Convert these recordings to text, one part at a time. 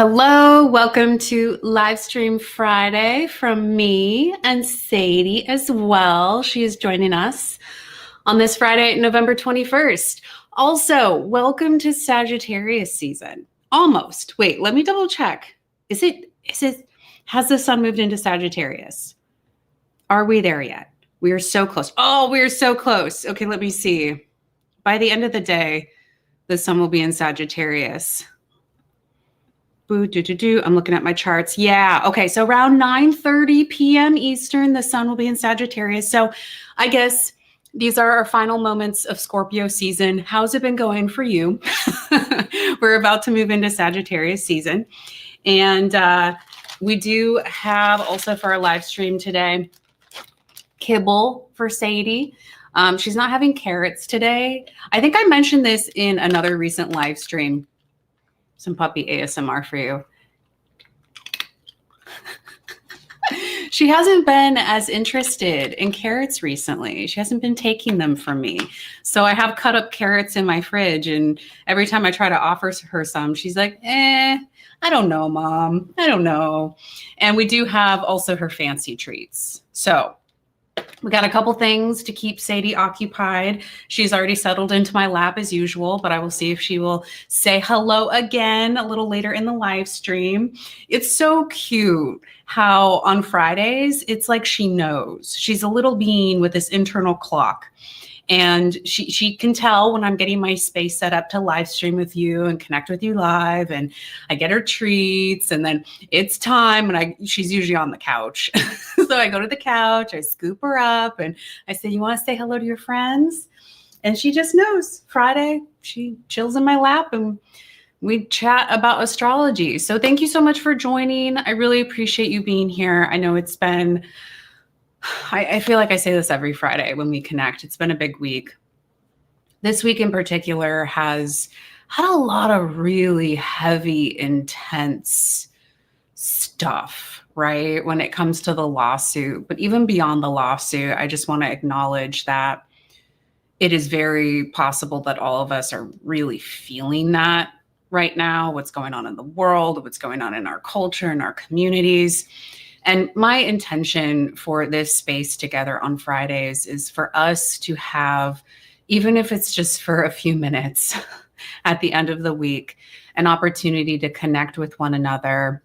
Hello, welcome to Livestream Friday from me and Sadie as well. She is joining us on this Friday, November 21st. Also, welcome to Sagittarius season. Almost. Wait, let me double check. Has the sun moved into Sagittarius? Are we there yet? We are so close. Oh, we're so close. Okay, let me see. By the end of the day, the sun will be in Sagittarius. I'm looking at my charts. Yeah. Okay. So around 9:30 p.m. Eastern, the sun will be in Sagittarius. So I guess these are our final moments of Scorpio season. How's it been going for you? We're about to move into Sagittarius season. And we do have also for our live stream today, kibble for Sadie. She's not having carrots today. I think I mentioned this in another recent live stream. Some puppy ASMR for you. She hasn't been as interested in carrots recently. She hasn't been taking them from me. So I have cut up carrots in my fridge, and every time I try to offer her some, she's like, I don't know, Mom. I don't know. And we do have also her fancy treats. So we got a couple things to keep Sadie occupied. She's already settled into my lap as usual, but I will see if she will say hello again a little later in the live stream. It's so cute how on Fridays, it's like she knows. She's a little being with this internal clock. And she can tell when I'm getting my space set up to live stream with you and connect with you live, and I get her treats, and then it's time, and she's usually on the couch. So I go to the couch, I scoop her up, and I say, you want to say hello to your friends? And she just knows. Friday, she chills in my lap, and we chat about astrology. So thank you so much for joining. I really appreciate you being here. I know it's been... I feel like I say this every Friday when we connect. It's been a big week. This week in particular has had a lot of really heavy, intense stuff, right? When it comes to the lawsuit, but even beyond the lawsuit, I just want to acknowledge that it is very possible that all of us are really feeling that right now, what's going on in the world, what's going on in our culture, in our communities. And my intention for this space together on Fridays is for us to have, even if it's just for a few minutes at the end of the week, an opportunity to connect with one another,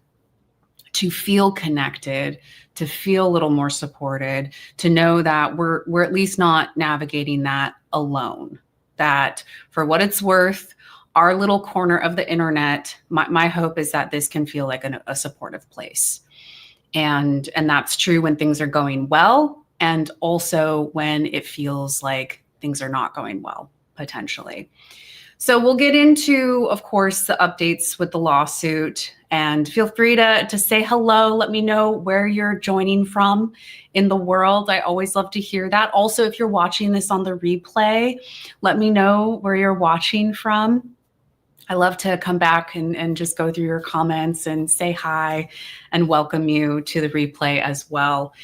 to feel connected, to feel a little more supported, to know that we're at least not navigating that alone. That for what it's worth, our little corner of the internet, my hope is that this can feel like a supportive place. And that's true when things are going well, and also when it feels like things are not going well, potentially. So we'll get into, of course, the updates with the lawsuit, and feel free to say hello. Let me know where you're joining from in the world. I always love to hear that. Also, if you're watching this on the replay, let me know where you're watching from. I love to come back and just go through your comments and say hi and welcome you to the replay as well.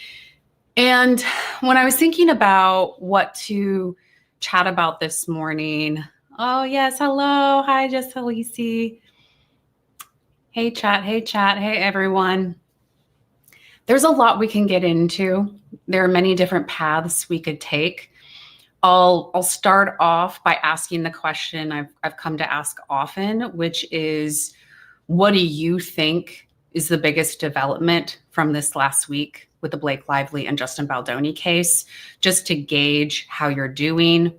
And when I was thinking about what to chat about this morning, oh yes, hello, hi Jessica Lisi. Hey chat, hey everyone. There's a lot we can get into. There are many different paths we could take. I'll start off by asking the question I've come to ask often, which is, what do you think is the biggest development from this last week with the Blake Lively and Justin Baldoni case, just to gauge how you're doing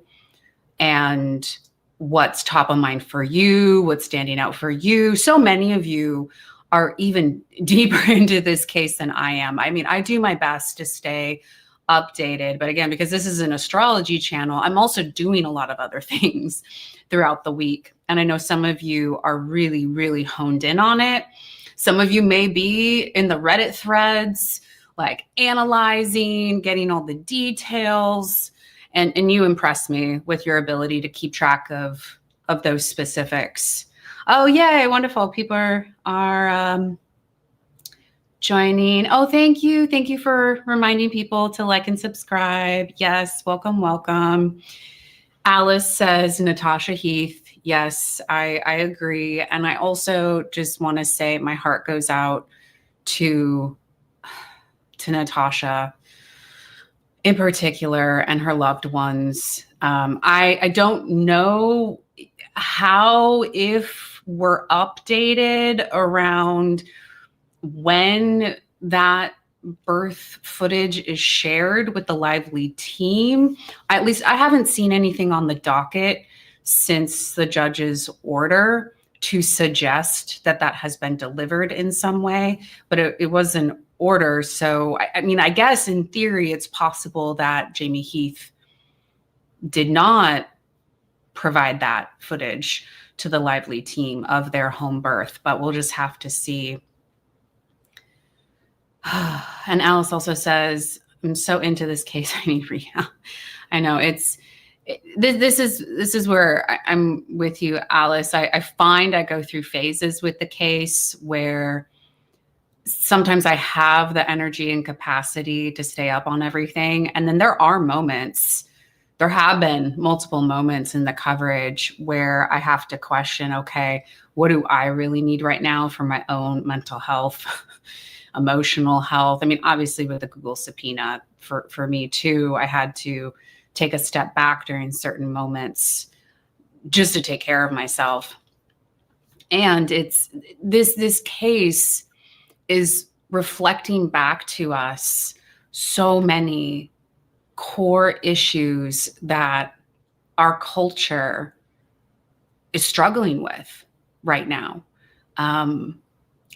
and what's top of mind for you, what's standing out for you. So many of you are even deeper into this case than I am. I mean, I do my best to stay updated, but again, because this is an astrology channel, I'm also doing a lot of other things throughout the week. And I know some of you are really, really honed in on it. Some of you may be in the Reddit threads, like analyzing, getting all the details, and you impress me with your ability to keep track of those specifics. Oh, yay, wonderful. People are joining. Oh, thank you. Thank you for reminding people to like and subscribe. Yes, welcome, welcome. Alice says, Natasha Heath. Yes, I agree. And I also just want to say my heart goes out to Natasha in particular and her loved ones. I don't know how, if we're updated around when that birth footage is shared with the Lively team. At least I haven't seen anything on the docket since the judge's order to suggest that that has been delivered in some way, but it was an order. So, I mean, I guess in theory, it's possible that Jamie Heath did not provide that footage to the Lively team of their home birth, but we'll just have to see. And Alice also says, I'm so into this case, I need rehab. I know this is where I'm with you, Alice. I find I go through phases with the case where sometimes I have the energy and capacity to stay up on everything. And then there have been multiple moments in the coverage where I have to question, okay, what do I really need right now for my own mental health, emotional health? I mean, obviously with the Google subpoena for me too, I had to take a step back during certain moments just to take care of myself. And it's this case is reflecting back to us so many core issues that our culture is struggling with right now, and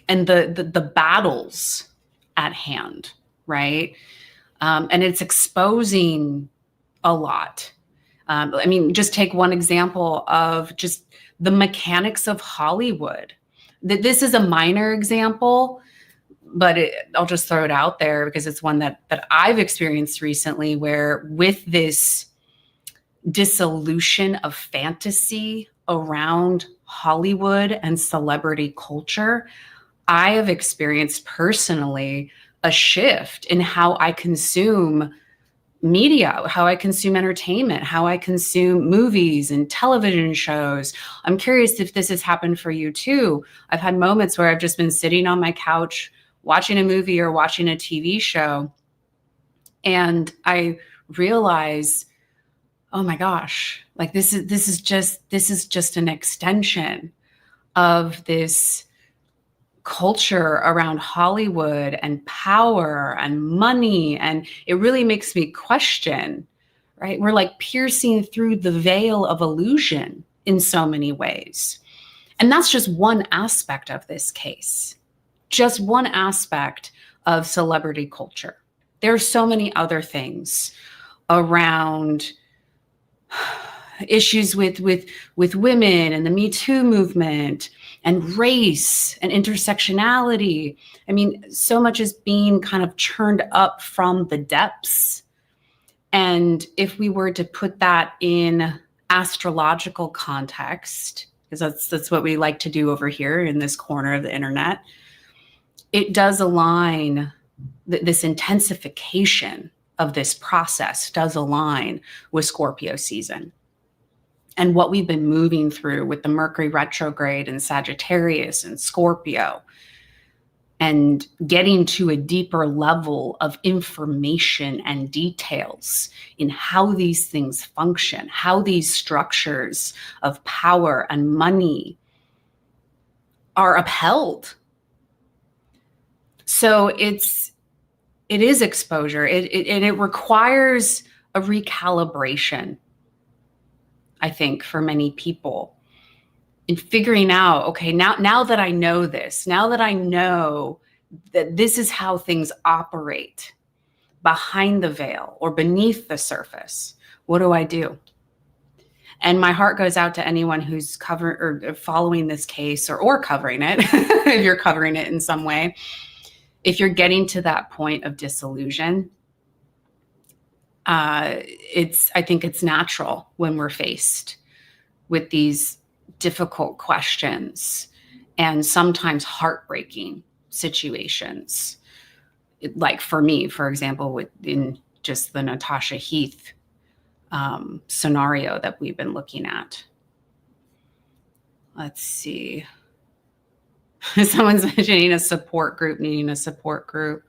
the battles at hand, right? And it's exposing a lot. I mean, just take one example of just the mechanics of Hollywood. This is a minor example, but I'll just throw it out there because it's one that I've experienced recently, where with this dissolution of fantasy around Hollywood and celebrity culture, I have experienced personally a shift in how I consume media, how I consume entertainment, how I consume movies and television shows. I'm curious if this has happened for you too. I've had moments where I've just been sitting on my couch watching a movie or watching a TV show, and I realize, oh my gosh, like this is just an extension of this culture around Hollywood and power and money. And it really makes me question, right? We're like piercing through the veil of illusion in so many ways. And that's just one aspect of this case, just one aspect of celebrity culture. There are so many other things around issues with women and the Me Too movement and race and intersectionality. I mean, so much is being kind of churned up from the depths. And if we were to put that in astrological context, because that's what we like to do over here in this corner of the internet, it does align, this intensification of this process does align with Scorpio season and what we've been moving through with the Mercury retrograde and Sagittarius and Scorpio, and getting to a deeper level of information and details in how these things function, how these structures of power and money are upheld. So it is exposure. And it requires a recalibration, I think, for many people in figuring out, okay, now that I know this, now that I know that this is how things operate behind the veil or beneath the surface, what do I do? And my heart goes out to anyone who's covering or following this case or covering it, if you're covering it in some way. If you're getting to that point of disillusion, I think it's natural when we're faced with these difficult questions and sometimes heartbreaking situations. Like for me, for example, in just the Natasha Heath scenario that we've been looking at. Let's see. Someone's mentioning a support group, needing a support group.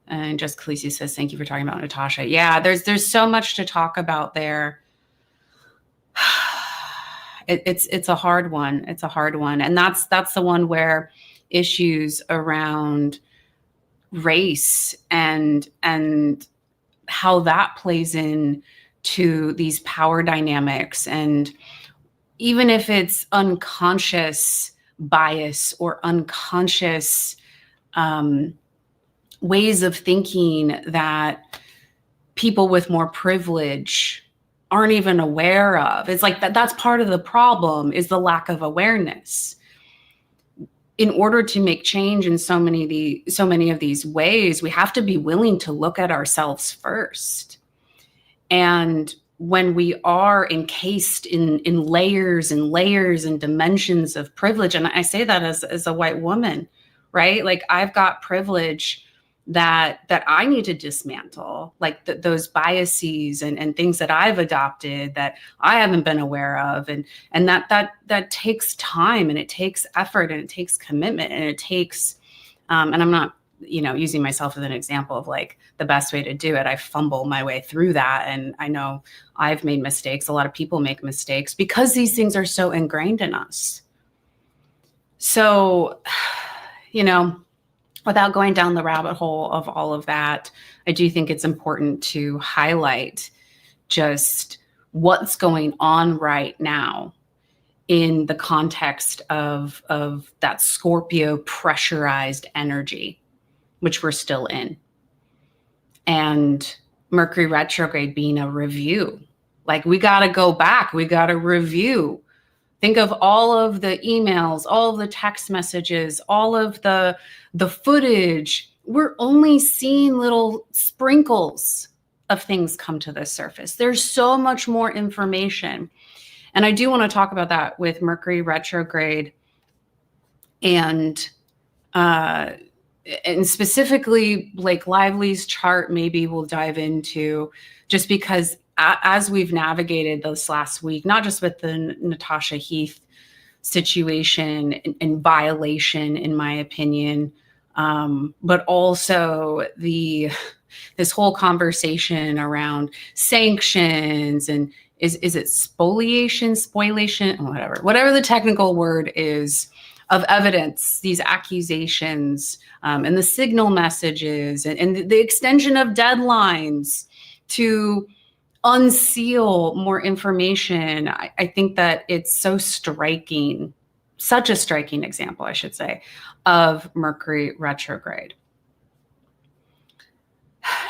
And Just Khaleesi says, thank you for talking about Natasha. Yeah, there's so much to talk about there. It's a hard one. It's a hard one. And that's the one where issues around race and how that plays in to these power dynamics, and even if it's unconscious bias or unconscious ways of thinking that people with more privilege aren't even aware of. It's like that's part of the problem, is the lack of awareness. In order to make change in so many of these ways, we have to be willing to look at ourselves first. And when we are encased in layers and layers and dimensions of privilege, and I say that as a white woman, right? Like, I've got privilege that I need to dismantle, like those biases and things that I've adopted that I haven't been aware of, and that takes time, and it takes effort, and it takes commitment, and it takes and I'm not using myself as an example of like the best way to do it. I fumble my way through that, and I know I've made mistakes. A lot of people make mistakes because these things are so ingrained in us. So, without going down the rabbit hole of all of that, I do think it's important to highlight just what's going on right now in the context of that Scorpio pressurized energy, which we're still in. And Mercury retrograde being a review. Like, we got to go back. We got to review. Think of all of the emails, all of the text messages, all of the footage. We're only seeing little sprinkles of things come to the surface. There's so much more information. And I do want to talk about that with Mercury retrograde and specifically like Lively's chart. Maybe we'll dive into, just because as we've navigated this last week, not just with the Natasha Heath situation and violation, in my opinion, but also this whole conversation around sanctions and is it spoliation, whatever the technical word is, of evidence, these accusations, and the signal messages, and the extension of deadlines to unseal more information. I think that it's so striking, such a striking example, I should say, of Mercury retrograde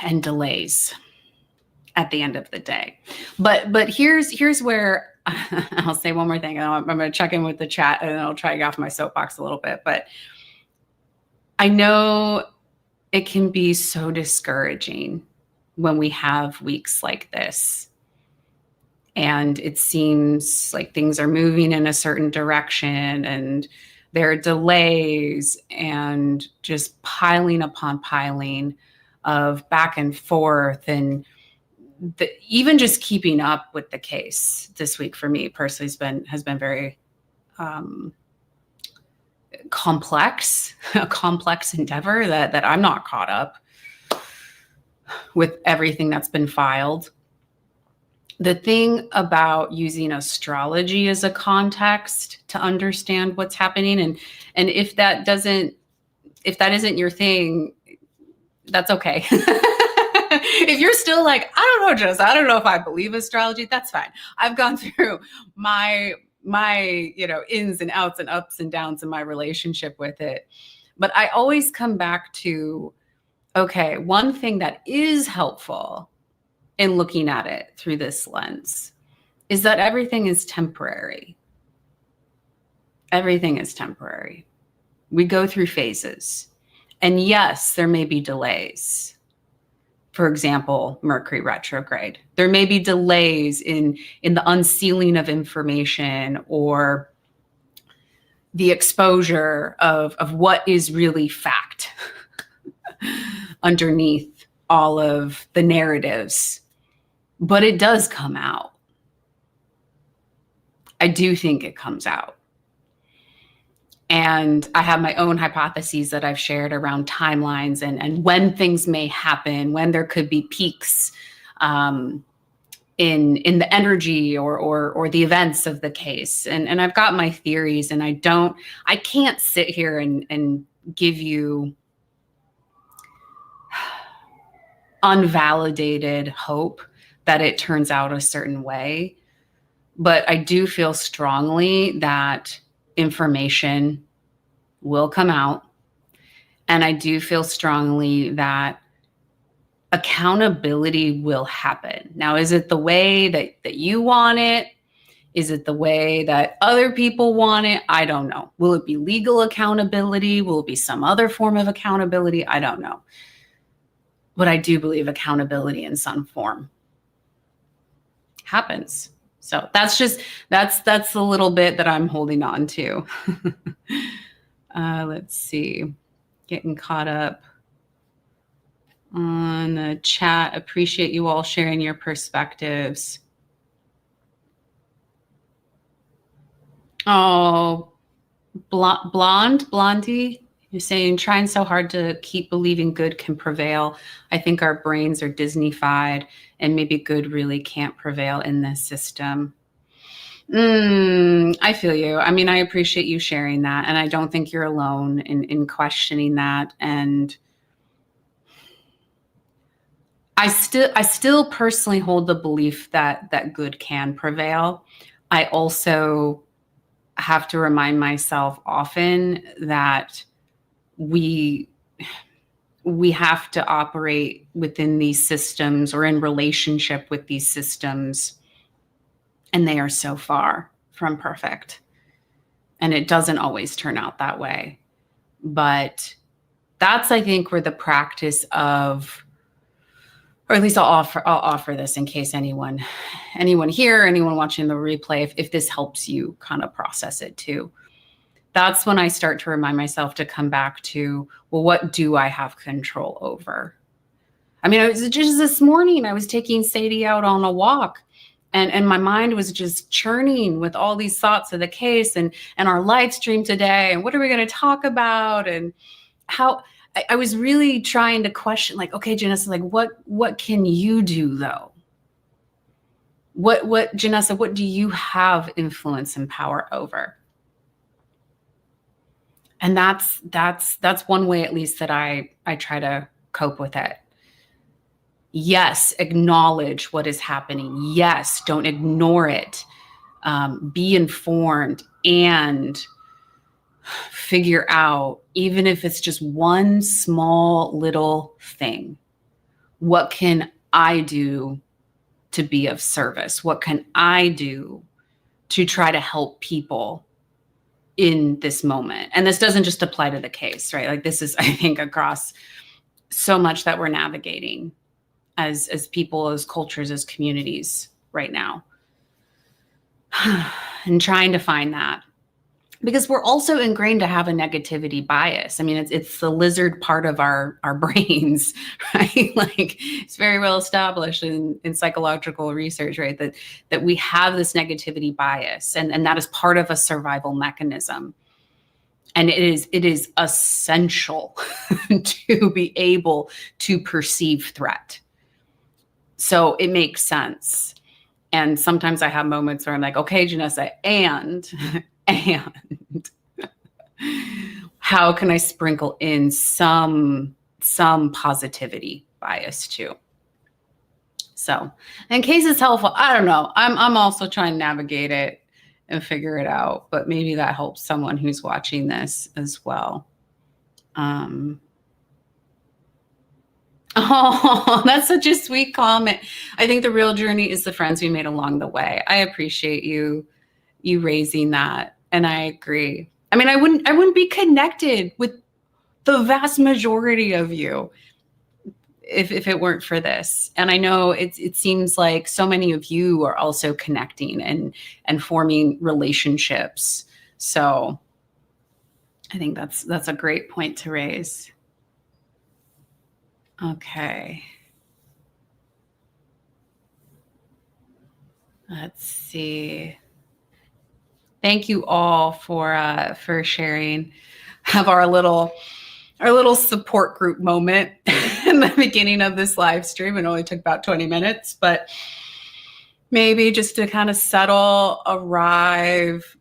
and delays at the end of the day. But here's where I'll say one more thing. I'm going to check in with the chat, and then I'll try to get off my soapbox a little bit. But I know it can be so discouraging when we have weeks like this, and it seems like things are moving in a certain direction, and there are delays and just piling upon piling of back and forth, and even just keeping up with the case this week for me personally has been very complex, a complex endeavor that I'm not caught up with everything that's been filed. The thing about using astrology as a context to understand what's happening, and if that isn't your thing, that's okay. If you're still like, I don't know, Jess, I don't know if I believe astrology, that's fine. I've gone through my ins and outs and ups and downs in my relationship with it. But I always come back to, okay, one thing that is helpful in looking at it through this lens is that everything is temporary. Everything is temporary. We go through phases. And yes, there may be delays. For example, Mercury retrograde. There may be delays in the unsealing of information, or the exposure of what is really fact underneath all of the narratives. But it does come out. I do think it comes out. And I have my own hypotheses that I've shared around timelines and when things may happen, when there could be peaks in the energy or the events of the case. And I've got my theories, and I can't sit here and give you unvalidated hope that it turns out a certain way. But I do feel strongly that information will come out. And I do feel strongly that accountability will happen. Now, is it the way that you want it? Is it the way that other people want it? I don't know. Will it be legal accountability? Will it be some other form of accountability? I don't know. But I do believe accountability in some form happens. So that's a little bit that I'm holding on to. Let's see. Getting caught up on the chat. Appreciate you all sharing your perspectives. Oh, Blondie, you're saying trying so hard to keep believing good can prevail. I think our brains are Disney-fied, and maybe good really can't prevail in this system. I feel you. I mean, I appreciate you sharing that, and I don't think you're alone in questioning that. And I still personally hold the belief that good can prevail. I also have to remind myself often that we have to operate within these systems or in relationship with these systems, and they are so far from perfect. And it doesn't always turn out that way. But that's, I think, where the practice of, or at least I'll offer this in case anyone here, anyone watching the replay, if this helps you kind of process it too. That's when I start to remind myself to come back to, well, what do I have control over? I mean, it was just this morning, I was taking Sadie out on a walk, and my mind was just churning with all these thoughts of the case and our live stream today, and what are we going to talk about, and how I was really trying to question, like, okay, Janessa, like, what can you do though? What Janessa, what do you have influence and power over? And that's one way, at least, that I try to cope with it. Yes, acknowledge what is happening. Yes, don't ignore it. Be informed and figure out, even if it's just one small little thing, what can I do to be of service? What can I do to try to help people in this moment? And this doesn't just apply to the case, right? Like, this is, I think, across so much that we're navigating as people, as cultures, as communities right now. And trying to find that. Because we're also ingrained to have a negativity bias. I mean, it's the lizard part of our brains, right? Like, it's very well established in psychological research, right? That we have this negativity bias, and that is part of a survival mechanism. And it is essential to be able to perceive threat. So it makes sense. And sometimes I have moments where I'm like, okay, Janessa, and how can I sprinkle in some positivity bias too? So in case it's helpful, I don't know. I'm also trying to navigate it and figure it out, but maybe that helps someone who's watching this as well. Oh, that's such a sweet comment. I think the real journey is the friends we made along the way. I appreciate you raising that. And I agree. I mean, I wouldn't be connected with the vast majority of you if it weren't for this. And I know it seems like so many of you are also connecting and forming relationships. So I think that's a great point to raise. Okay. Let's see. Thank you all for sharing. Have our little support group moment in the beginning of this live stream. It only took about 20 minutes, but maybe just to kind of settle, arrive,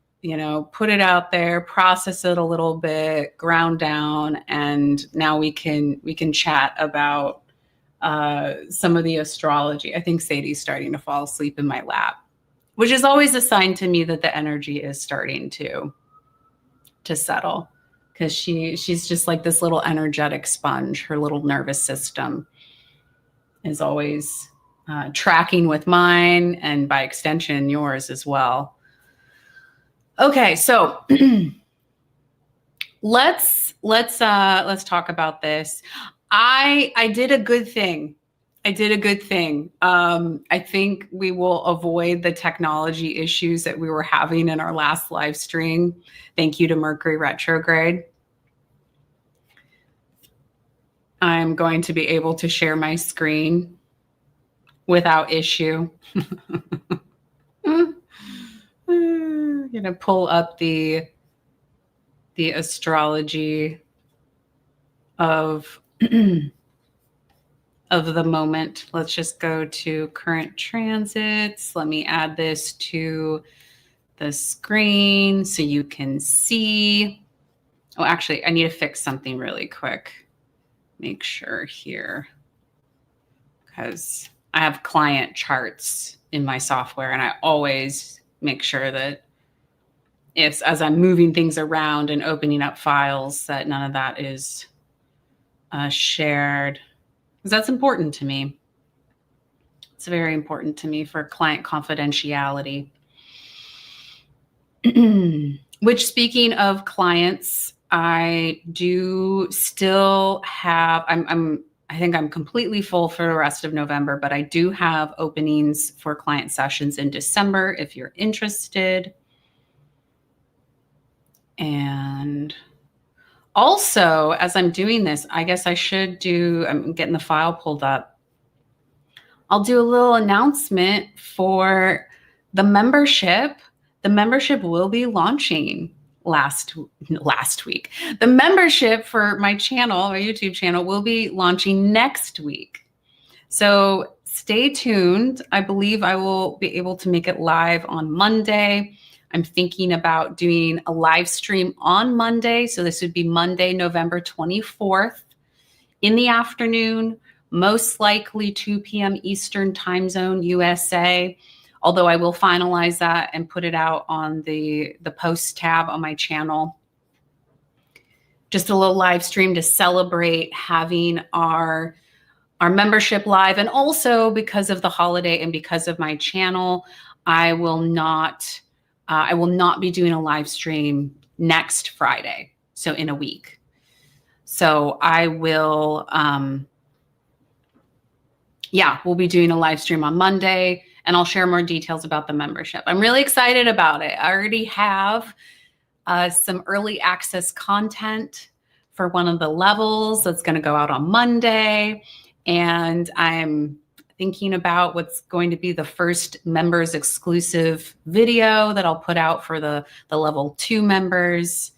put it out there, process it a little bit, ground down, and now we can chat about some of the astrology. I think Sadie's starting to fall asleep in my lap, which is always a sign to me that the energy is starting to settle, because she's just like this little energetic sponge. Her little nervous system is always tracking with mine, and by extension yours as well. Okay, so let's talk about this. I did a good thing. I think we will avoid the technology issues that we were having in our last live stream. Thank you to Mercury retrograde. I'm going to be able to share my screen without issue. I'm going to pull up the astrology of the moment. Let's just go to current transits. Let me add this to the screen so you can see. Oh, actually, I need to fix something really quick. Make sure here, because I have client charts in my software, and I always make sure that as I'm moving things around and opening up files, that none of that is shared, because that's important to me. It's very important to me for client confidentiality. Which, speaking of clients, I do still have, I think I'm completely full for the rest of November, but I do have openings for client sessions in December if you're interested. And also, as I'm doing this, I guess I should I'm getting the file pulled up. I'll do a little announcement for the membership. The membership will be launching last week. The membership for my channel, my YouTube channel, will be launching next week. So stay tuned. I believe I will be able to make it live on Monday. I'm thinking about doing a live stream on Monday. So this would be Monday, November 24th in the afternoon, most likely 2 p.m. Eastern time zone, USA. Although I will finalize that and put it out on the post tab on my channel. Just a little live stream to celebrate having our membership live. And also, because of the holiday and because of my channel, I will not be doing a live stream next Friday, so in a week. So I will, we'll be doing a live stream on Monday, and I'll share more details about the membership. I'm really excited about it. I already have some early access content for one of the levels that's going to go out on Monday. And I'm thinking about what's going to be the first members exclusive video that I'll put out for the level 2 members.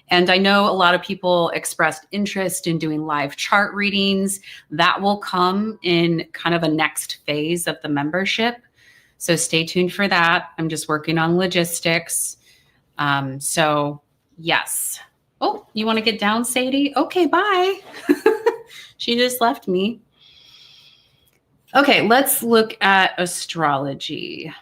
And I know a lot of people expressed interest in doing live chart readings. That will come in kind of a next phase of the membership. So stay tuned for that. I'm just working on logistics. So yes. Oh, you want to get down, Sadie? Okay, bye. She just left me. Okay, let's look at astrology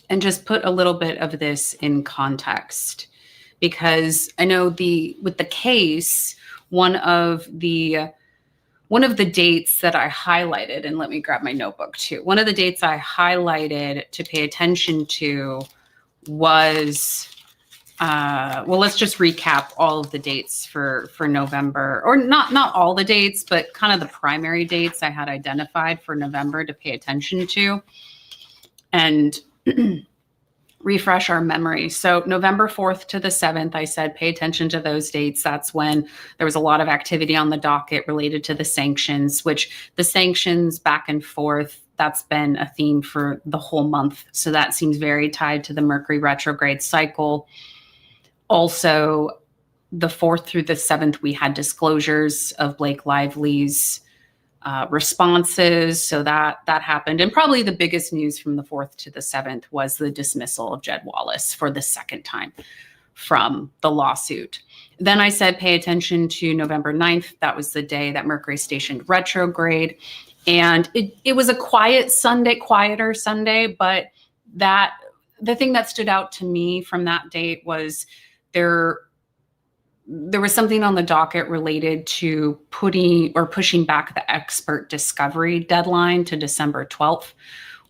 and just put a little bit of this in context, because I know with the case, one of the dates that I highlighted, and let me grab my notebook too. One of the dates I highlighted to pay attention to was, let's just recap all of the dates for November, or not all the dates, but kind of the primary dates I had identified for November to pay attention to, and refresh our memory. So November 4th to the 7th, I said, pay attention to those dates. That's when there was a lot of activity on the docket related to the sanctions, which the sanctions back and forth, that's been a theme for the whole month. So that seems very tied to the Mercury retrograde cycle. Also, the 4th through the 7th, we had disclosures of Blake Lively's responses. So that happened. And probably the biggest news from the 4th to the 7th was the dismissal of Jed Wallace for the second time from the lawsuit. Then I said, pay attention to November 9th. That was the day that Mercury stationed retrograde. And it was a quieter Sunday, but the thing that stood out to me from that date was there was something on the docket related to pushing back the expert discovery deadline to December 12th,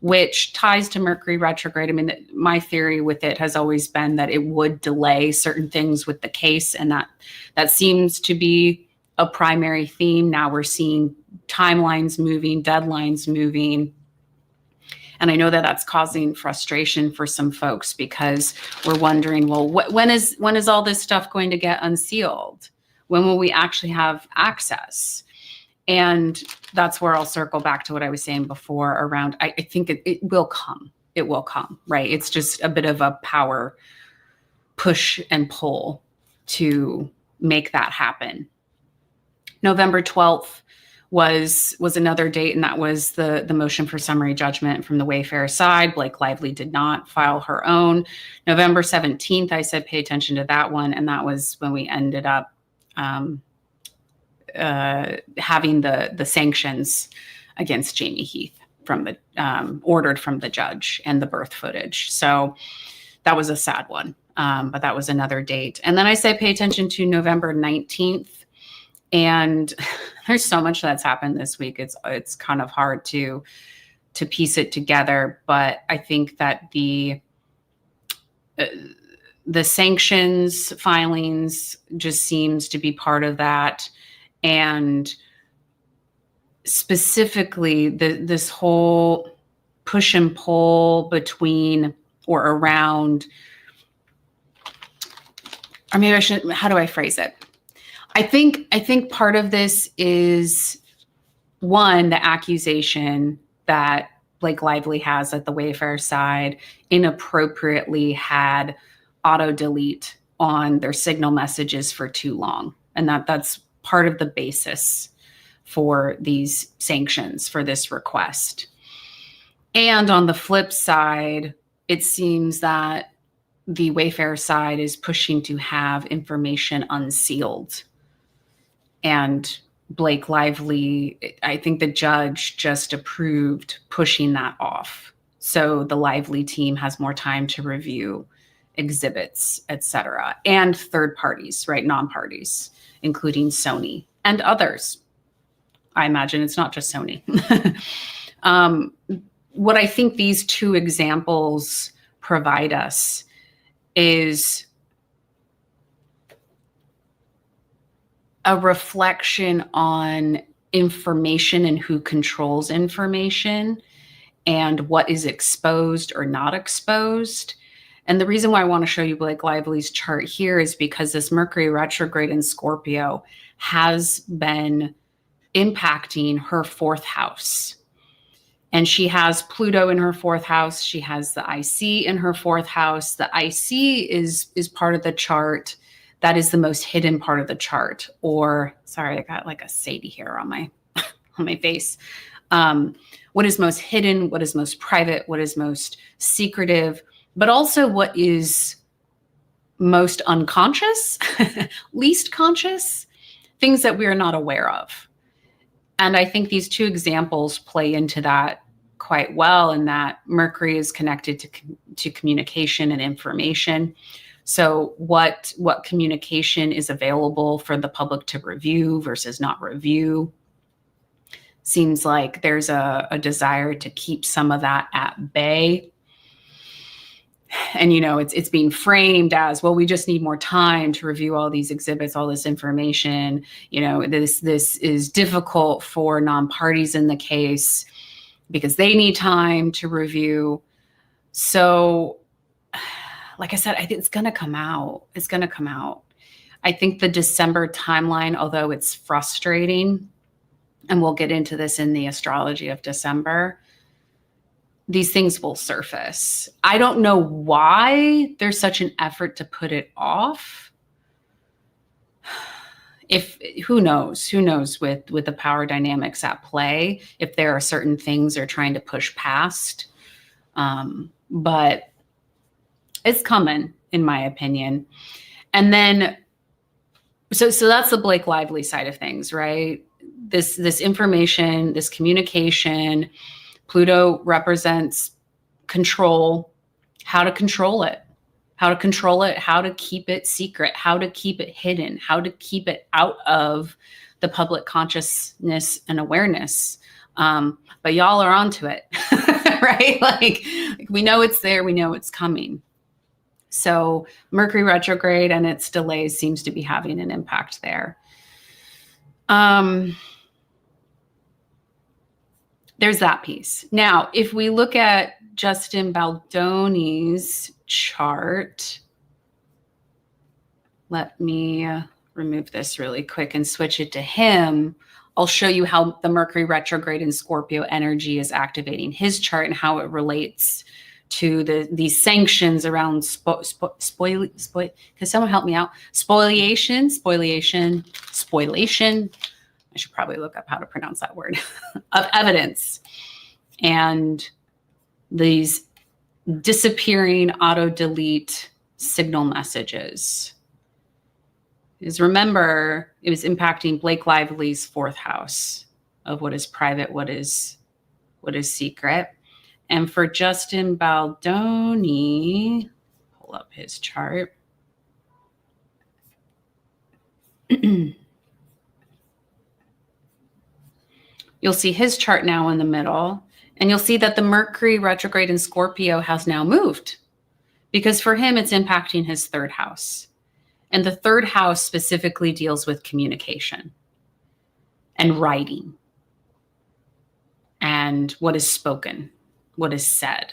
which ties to Mercury retrograde. I mean, my theory with it has always been that it would delay certain things with the case, and that seems to be a primary theme. Now we're seeing timelines moving, deadlines moving. And I know that that's causing frustration for some folks because we're wondering, well, when is all this stuff going to get unsealed? When will we actually have access? And that's where I'll circle back to what I was saying before around, I think it will come. It will come, right? It's just a bit of a power push and pull to make that happen. November 12th was another date, and that was the motion for summary judgment from the Wayfarer side. Blake Lively did not file her own. November 17th, I said pay attention to that one, and that was when we ended up having the sanctions against Jamie Heath from the ordered from the judge, and the birth footage. So that was a sad one, but that was another date. And then I said pay attention to November 19th. And there's so much that's happened this week. It's kind of hard to piece it together, but I think that the sanctions filings just seems to be part of that, and specifically this whole push and pull between or around, or maybe I should. How do I phrase it? I think part of this is, one, the accusation that Blake Lively has that the Wayfarer side inappropriately had auto delete on their signal messages for too long. And that's part of the basis for these sanctions, for this request. And on the flip side, it seems that the Wayfarer side is pushing to have information unsealed. And Blake Lively, I think the judge just approved pushing that off. So the Lively team has more time to review exhibits, et cetera, and third parties, right? Non-parties, including Sony and others. I imagine it's not just Sony. What I think these two examples provide us is a reflection on information and who controls information and what is exposed or not exposed. And the reason why I want to show you Blake Lively's chart here is because this Mercury retrograde in Scorpio has been impacting her 4th house. And she has Pluto in her 4th house. She has the IC in her 4th house. The IC is part of the chart that is the most hidden part of the chart. Or, sorry, I got like a Sadie hair on my on my face. What is most hidden, what is most private, what is most secretive, but also what is most unconscious, least conscious, things that we are not aware of. And I think these two examples play into that quite well, in that Mercury is connected to communication and information. So what communication is available for the public to review versus not review? Seems like there's a desire to keep some of that at bay. And, it's being framed as, well, we just need more time to review all these exhibits, all this information. This is difficult for non-parties in the case because they need time to review. So, like I said, I think it's going to come out. It's going to come out. I think the December timeline, although it's frustrating, and we'll get into this in the astrology of December, these things will surface. I don't know why there's such an effort to put it off. If who knows with the power dynamics at play, if there are certain things they're trying to push past. But it's coming, in my opinion. And then, so that's the Blake Lively side of things, right? This information, this communication, Pluto represents control, how to control it, how to keep it secret, how to keep it hidden, how to keep it out of the public consciousness and awareness. But y'all are onto it, right? Like we know it's there, we know it's coming. So Mercury retrograde and its delays seems to be having an impact there. There's that piece. Now, if we look at Justin Baldoni's chart, let me remove this really quick and switch it to him. I'll show you how the Mercury retrograde in Scorpio energy is activating his chart and how it relates to these sanctions around can someone help me out? Spoliation. I should probably look up how to pronounce that word, of evidence, and these disappearing auto-delete signal messages. Because remember, it was impacting Blake Lively's 4th house of what is private, what is secret. And for Justin Baldoni, pull up his chart. You'll see his chart now in the middle, and you'll see that the Mercury retrograde in Scorpio has now moved, because for him, it's impacting his 3rd house. And the 3rd house specifically deals with communication and writing and what is spoken, what is said.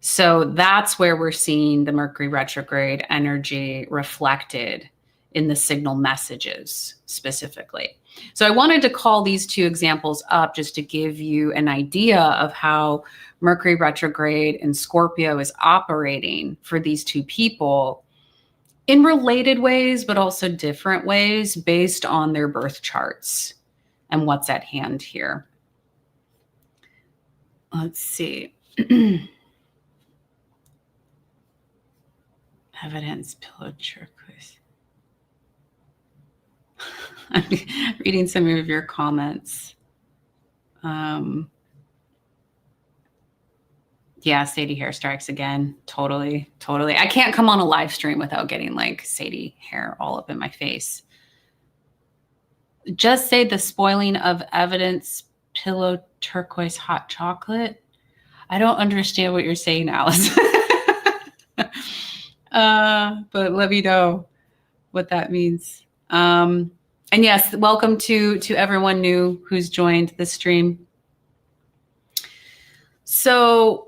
So that's where we're seeing the Mercury retrograde energy reflected in the signal messages specifically. So I wanted to call these 2 examples up just to give you an idea of how Mercury retrograde in Scorpio is operating for these 2 people in related ways, but also different ways based on their birth charts and what's at hand here. Let's see. Evidence, pillow turquoise. I'm reading some of your comments. Yeah, Sadie hair strikes again. Totally. I can't come on a live stream without getting like Sadie hair all up in my face. Just say the spoiling of evidence, pillow turquoise hot chocolate. I don't understand what you're saying, Alice. But let me know what that means. And yes, welcome to everyone new who's joined the stream. So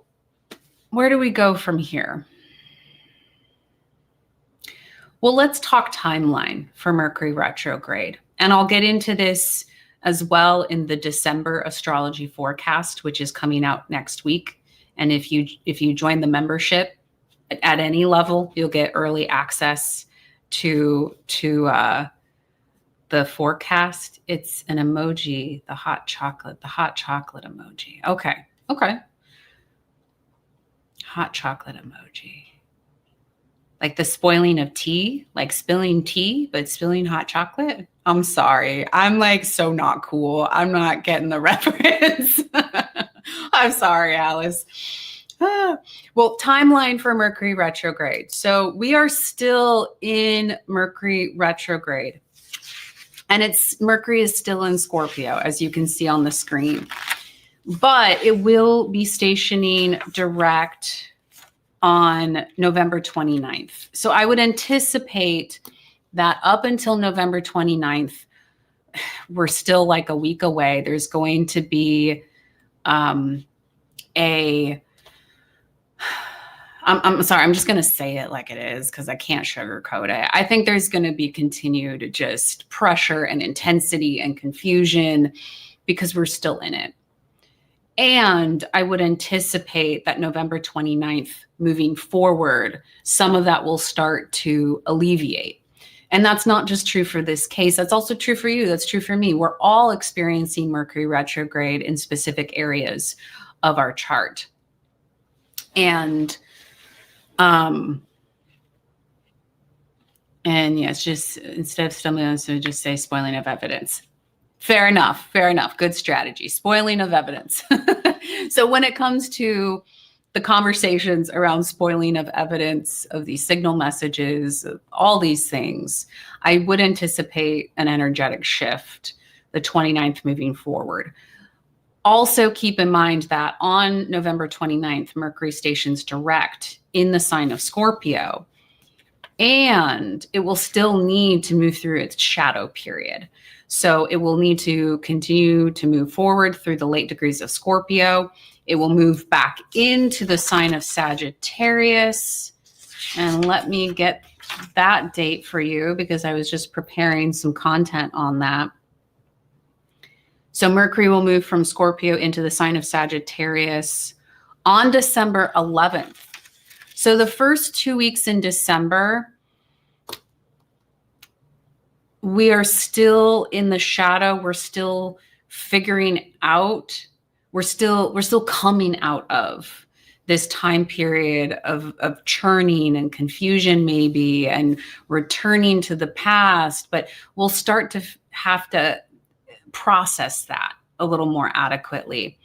where do we go from here? Well, let's talk timeline for Mercury retrograde. And I'll get into this as well in the December astrology forecast, which is coming out next week. And if you join the membership at any level, you'll get early access to the forecast. It's an emoji, the hot chocolate emoji. Okay. Hot chocolate emoji. Like the spoiling of tea, like spilling tea, but spilling hot chocolate. I'm sorry. I'm like so not cool. I'm not getting the reference. I'm sorry, Alice. Well, timeline for Mercury retrograde. So we are still in Mercury retrograde. And Mercury is still in Scorpio, as you can see on the screen. But it will be stationing direct on November 29th. So I would anticipate that up until November 29th, we're still like a week away. There's going to be I'm sorry, I'm just going to say it like it is because I can't sugarcoat it. I think there's going to be continued just pressure and intensity and confusion because we're still in it. And I would anticipate that November 29th, moving forward, some of that will start to alleviate. And that's not just true for this case. That's also true for you. That's true for me. We're all experiencing Mercury retrograde in specific areas of our chart. And yes, just instead of stumbling on, so just say spoiling of evidence. Fair enough. Fair enough. Good strategy. Spoiling of evidence. So when it comes to the conversations around spoiling of evidence, of these signal messages, of all these things, I would anticipate an energetic shift the 29th moving forward. Also keep in mind that on November 29th, Mercury stations direct in the sign of Scorpio, and it will still need to move through its shadow period. So it will need to continue to move forward through the late degrees of Scorpio. It will move back into the sign of Sagittarius. And let me get that date for you because I was just preparing some content on that. So Mercury will move from Scorpio into the sign of Sagittarius on December 11th. So the first 2 weeks in December, we are still in the shadow. We're still figuring out. We're still coming out of this time period of churning and confusion maybe, and returning to the past. But we'll start to have to process that a little more adequately.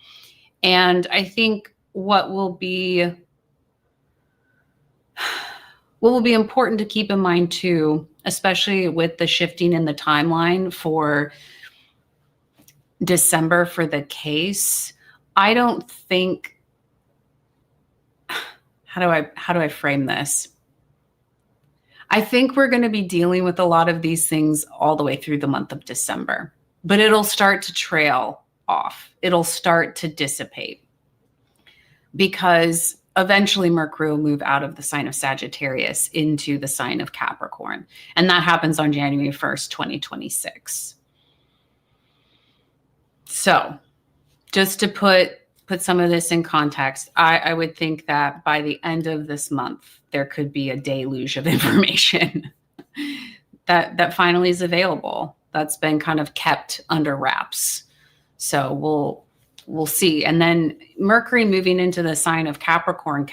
And I think what will be important to keep in mind too, especially with the shifting in the timeline for December for the case, I don't think, how do I frame this? I think we're going to be dealing with a lot of these things all the way through the month of December, but it'll start to trail off. It'll start to dissipate because eventually Mercury will move out of the sign of Sagittarius into the sign of Capricorn. And that happens on January 1st, 2026. So just to put some of this in context, I would think that by the end of this month, there could be a deluge of information that finally is available. That's been kind of kept under wraps. So we'll see. And then Mercury moving into the sign of Capricorn,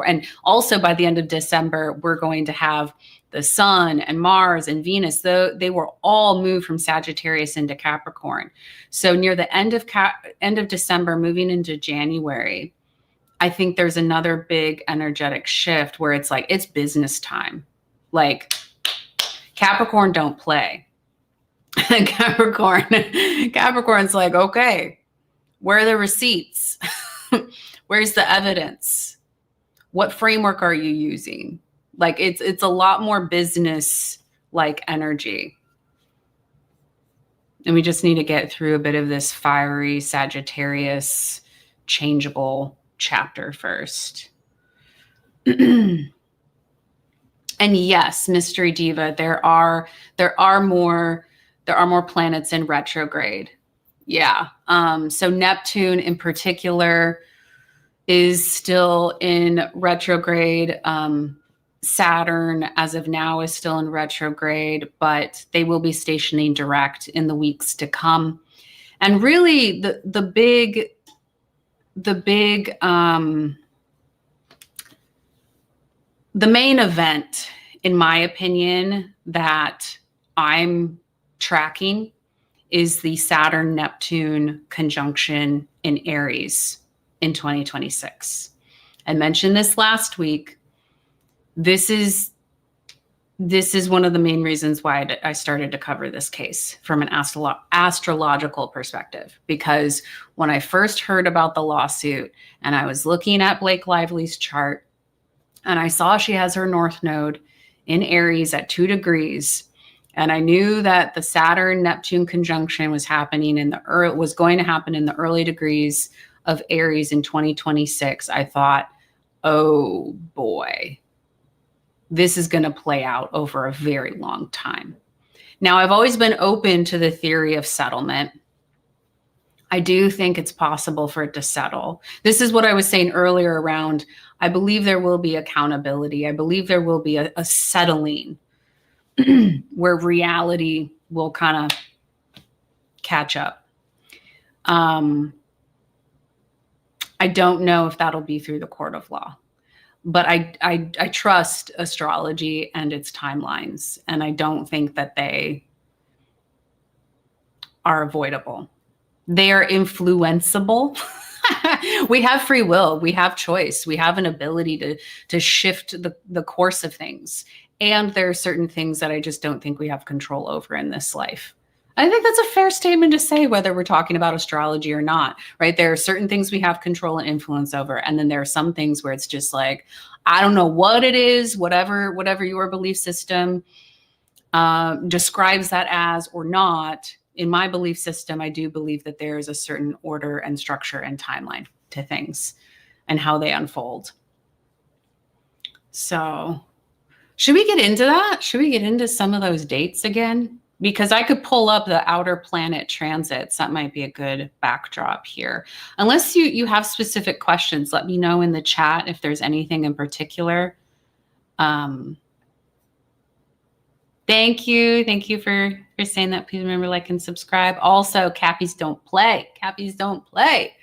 and also by the end of December, we're going to have the Sun and Mars and Venus. They were all moved from Sagittarius into Capricorn. So near the end of December, moving into January, I think there's another big energetic shift where it's like, it's business time. Like Capricorn don't play. Capricorn's like, okay, where are the receipts? Where's the evidence? What framework are you using? Like it's a lot more business like energy. And we just need to get through a bit of this fiery Sagittarius changeable chapter first. And yes, Mystery Diva, there are more planets in retrograde. Yeah. So Neptune in particular is still in retrograde. Saturn, as of now, is still in retrograde, but they will be stationing direct in the weeks to come. And really, the main event, in my opinion, that I'm tracking is the Saturn-Neptune conjunction in Aries in 2026. I mentioned this last week. This is one of the main reasons why I started to cover this case from an astrological perspective, because when I first heard about the lawsuit and I was looking at Blake Lively's chart and I saw she has her North Node in Aries at 2 degrees, and I knew that the Saturn-Neptune conjunction was going to happen in the early degrees of Aries in 2026, I thought, oh boy, this is going to play out over a very long time. Now, I've always been open to the theory of settlement. I do think it's possible for it to settle. This is what I was saying earlier around, I believe there will be accountability. I believe there will be a settling where reality will kind of catch up. I don't know if that'll be through the court of law, but I trust astrology and its timelines, and I don't think that they are avoidable. They are influenceable. We have free will. We have choice. We have an ability to shift the course of things. And there are certain things that I just don't think we have control over in this life. I think that's a fair statement to say, whether we're talking about astrology or not, right? There are certain things we have control and influence over. And then there are some things where it's just like, I don't know what it is, whatever your belief system describes that as or not. In my belief system, I do believe that there is a certain order and structure and timeline to things and how they unfold. So should we get into that? Should we get into some of those dates again? Because I could pull up the outer planet transits. That might be a good backdrop here. Unless you have specific questions, let me know in the chat if there's anything in particular. Thank you. Thank you for saying that. Please remember, like, and subscribe. Also, Cappies don't play. Cappies don't play.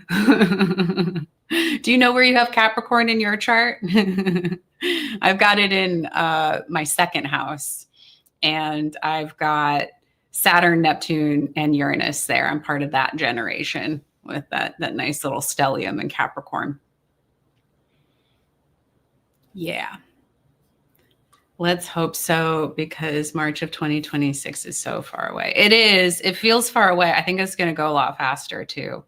Do you know where you have Capricorn in your chart? I've got it in my second house, and I've got Saturn, Neptune, and Uranus there. I'm part of that generation with that nice little stellium in Capricorn. Yeah. Let's hope so, because March of 2026 is so far away. It is. It feels far away. I think it's going to go a lot faster too.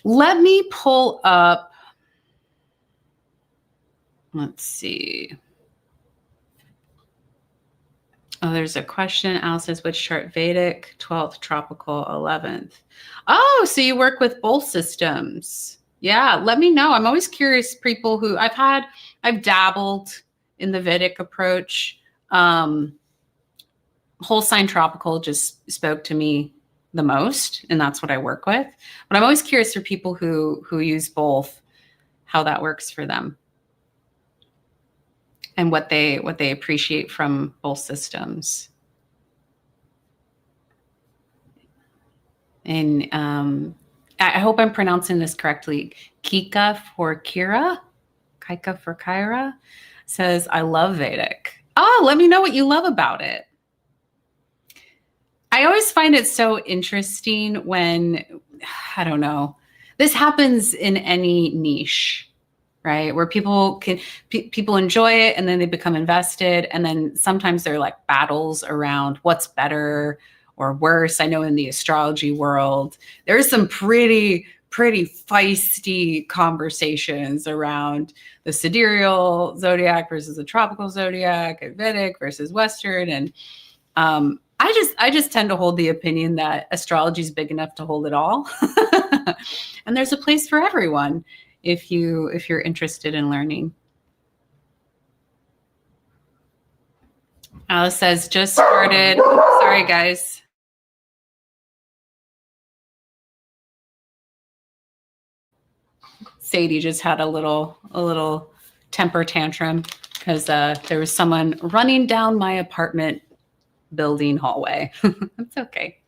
Let me pull up. Let's see. Oh, there's a question. Al says, which chart? Vedic, 12th, tropical, 11th. Oh, so you work with both systems. Yeah, let me know. I'm always curious, people who I've dabbled in the Vedic approach. Whole sign tropical just spoke to me the most, and that's what I work with. But I'm always curious for people who use both, how that works for them, and what they appreciate from both systems. And I hope I'm pronouncing this correctly. Kika for Kyra says, I love Vedic. Oh, let me know what you love about it. I always find it so interesting when, I don't know, this happens in any niche, right? Where people enjoy it, and then they become invested. And then sometimes there are like battles around what's better or worse. I know in the astrology world, there's some pretty feisty conversations around the sidereal zodiac versus the tropical zodiac, and Vedic versus Western. And I just tend to hold the opinion that astrology is big enough to hold it all. And there's a place for everyone if you're interested in learning. Alice says, just started. Oops, sorry, guys. Sadie just had a little temper tantrum because there was someone running down my apartment building hallway. That's okay.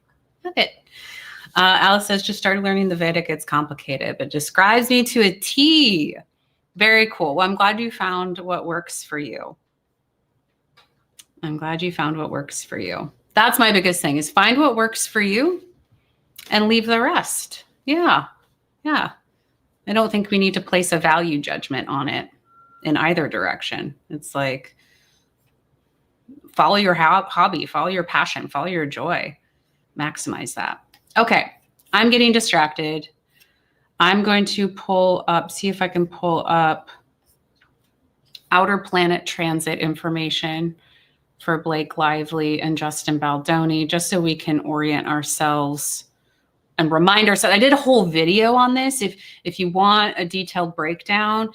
Love it. Alice says, just started learning the Vedic. It's complicated, but describes me to a T. Very cool. Well, I'm glad you found what works for you. I'm glad you found what works for you. That's my biggest thing, is find what works for you and leave the rest. Yeah. Yeah. I don't think we need to place a value judgment on it in either direction. It's like, follow your hobby, follow your passion, follow your joy, maximize that. Okay, I'm getting distracted. I'm going to see if I can pull up outer planet transit information for Blake Lively and Justin Baldoni, just so we can orient ourselves and remind ourselves. I did a whole video on this. If you want a detailed breakdown,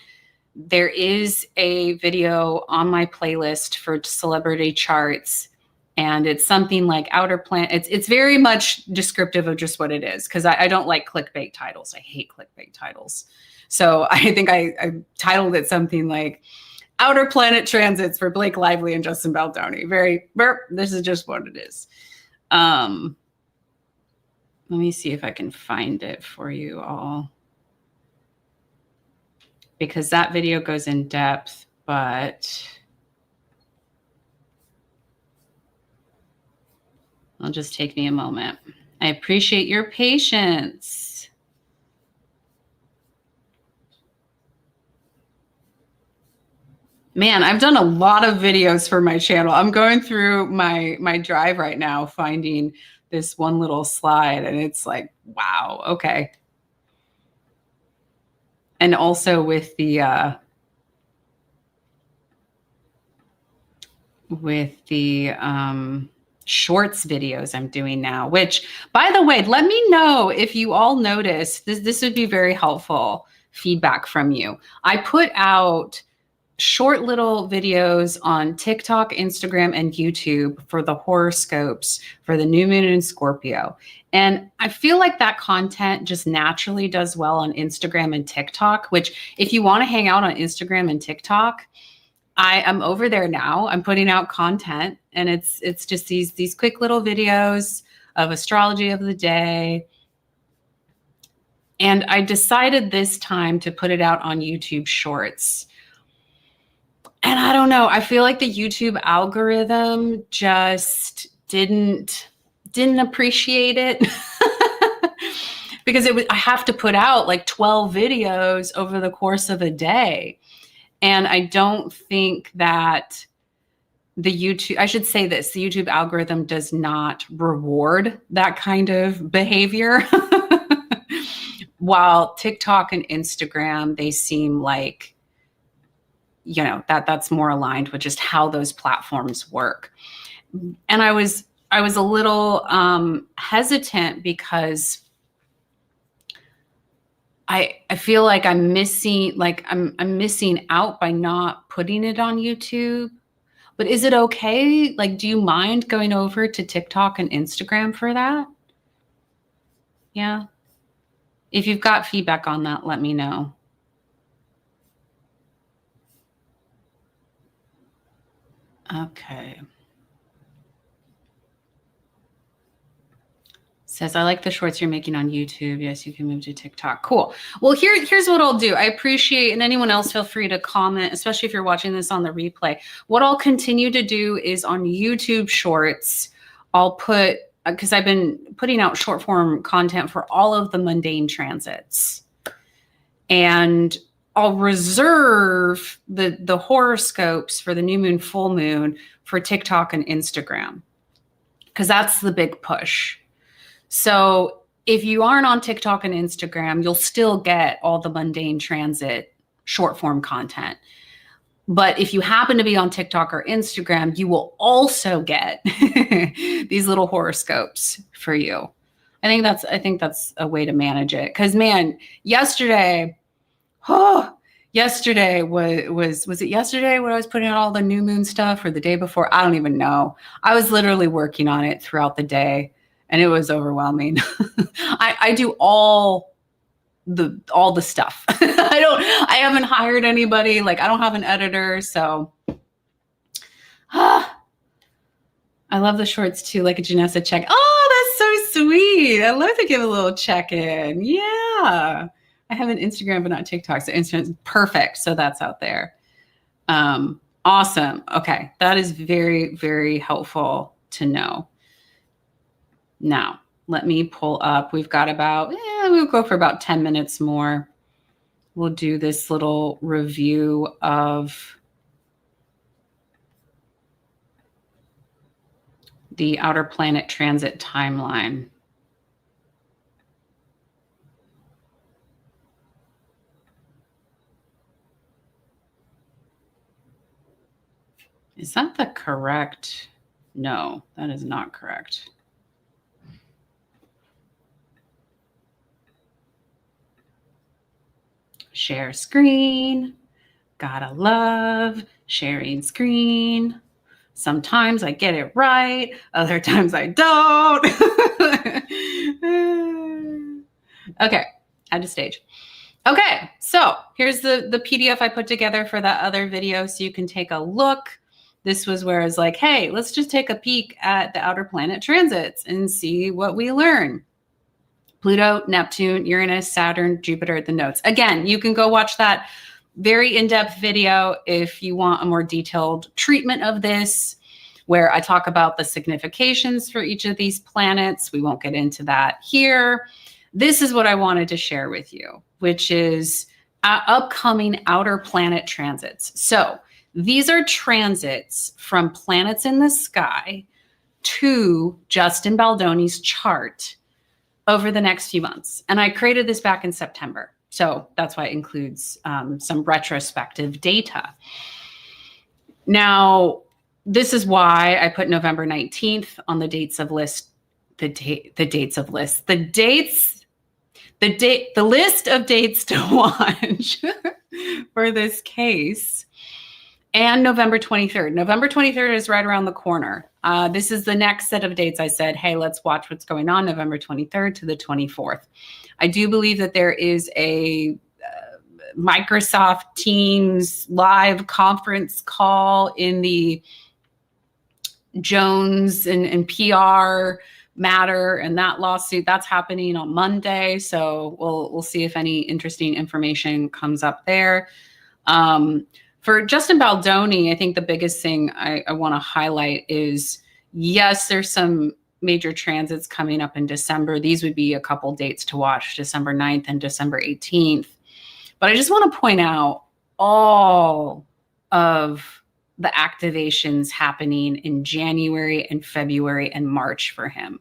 there is a video on my playlist for celebrity charts And it's something like outer planet. It's very much descriptive of just what it is, because I don't like clickbait titles. I hate clickbait titles. So I think I titled it something like Outer Planet Transits for Blake Lively and Justin Baldoni. Very, this is just what it is. Let me see if I can find it for you all, because that video goes in depth, but it'll just take me a moment. I appreciate your patience. Man, I've done a lot of videos for my channel. I'm going through my drive right now, finding this one little slide, and it's like, wow, okay. And also with the shorts videos I'm doing now, which, by the way, let me know if you all notice this would be very helpful feedback from you. I put out short little videos on TikTok, Instagram, and YouTube for the horoscopes for the new moon in Scorpio. And I feel like that content just naturally does well on Instagram and TikTok, which if you want to hang out on Instagram and TikTok, I am over there now. I'm putting out content, and it's just these quick little videos of astrology of the day. And I decided this time to put it out on YouTube Shorts. And I don't know, I feel like the YouTube algorithm just didn't appreciate it. Because I have to put out like 12 videos over the course of a day. And I don't think that I should say this, the YouTube algorithm does not reward that kind of behavior. While TikTok and Instagram, they seem like, you know, that's more aligned with just how those platforms work. And I was a little hesitant because I feel like I'm missing out by not putting it on YouTube. But is it okay? Like, do you mind going over to TikTok and Instagram for that? Yeah. If you've got feedback on that, let me know. Okay. Says, I like the shorts you're making on YouTube. Yes, you can move to TikTok. Cool. Well, here's what I'll do. I appreciate, and anyone else feel free to comment, especially if you're watching this on the replay. What I'll continue to do is on YouTube Shorts, I'll put, because I've been putting out short form content for all of the mundane transits. And I'll reserve the horoscopes for the new moon, full moon for TikTok and Instagram, because that's the big push. So if you aren't on TikTok and Instagram, you'll still get all the mundane transit short form content. But if you happen to be on TikTok or Instagram, you will also get these little horoscopes for you. I think that's a way to manage it. Because, man, yesterday was it yesterday when I was putting out all the new moon stuff, or the day before? I don't even know. I was literally working on it throughout the day, and it was overwhelming. I do all the stuff. I haven't hired anybody. Like, I don't have an editor. So I love the shorts too, like a Janessa check. Oh, that's so sweet. I love to give a little check-in. Yeah. I have an Instagram, but not TikTok. So Instagram's perfect. So that's out there. Awesome. Okay. That is very, very helpful to know. Now, let me pull up. We've got we'll go for about 10 minutes more. We'll do this little review of the outer planet transit timeline. Is that the correct? No, that is not correct. Share screen. Gotta love sharing screen. Sometimes I get it right. Other times I don't. Okay, add to stage. Okay, so here's the PDF I put together for that other video so you can take a look. This was where I was like, hey, let's just take a peek at the outer planet transits and see what we learn. Pluto, Neptune, Uranus, Saturn, Jupiter, the nodes. Again, you can go watch that very in-depth video if you want a more detailed treatment of this, where I talk about the significations for each of these planets. We won't get into that here. This is what I wanted to share with you, which is upcoming outer planet transits. So these are transits from planets in the sky to Justin Baldoni's chart over the next few months. And I created this back in September. So that's why it includes some retrospective data. Now, this is why I put November 19th on the dates of list, the list of dates to watch for this case, and November 23rd. November 23rd is right around the corner. This is the next set of dates I said, hey, let's watch what's going on November 23rd to the 24th. I do believe that there is a Microsoft Teams live conference call in the Jones and PR matter, and that lawsuit that's happening on Monday. So we'll see if any interesting information comes up there. For Justin Baldoni, I think the biggest thing I want to highlight is, yes, there's some major transits coming up in December. These would be a couple dates to watch, December 9th and December 18th. But I just want to point out all of the activations happening in January and February and March for him.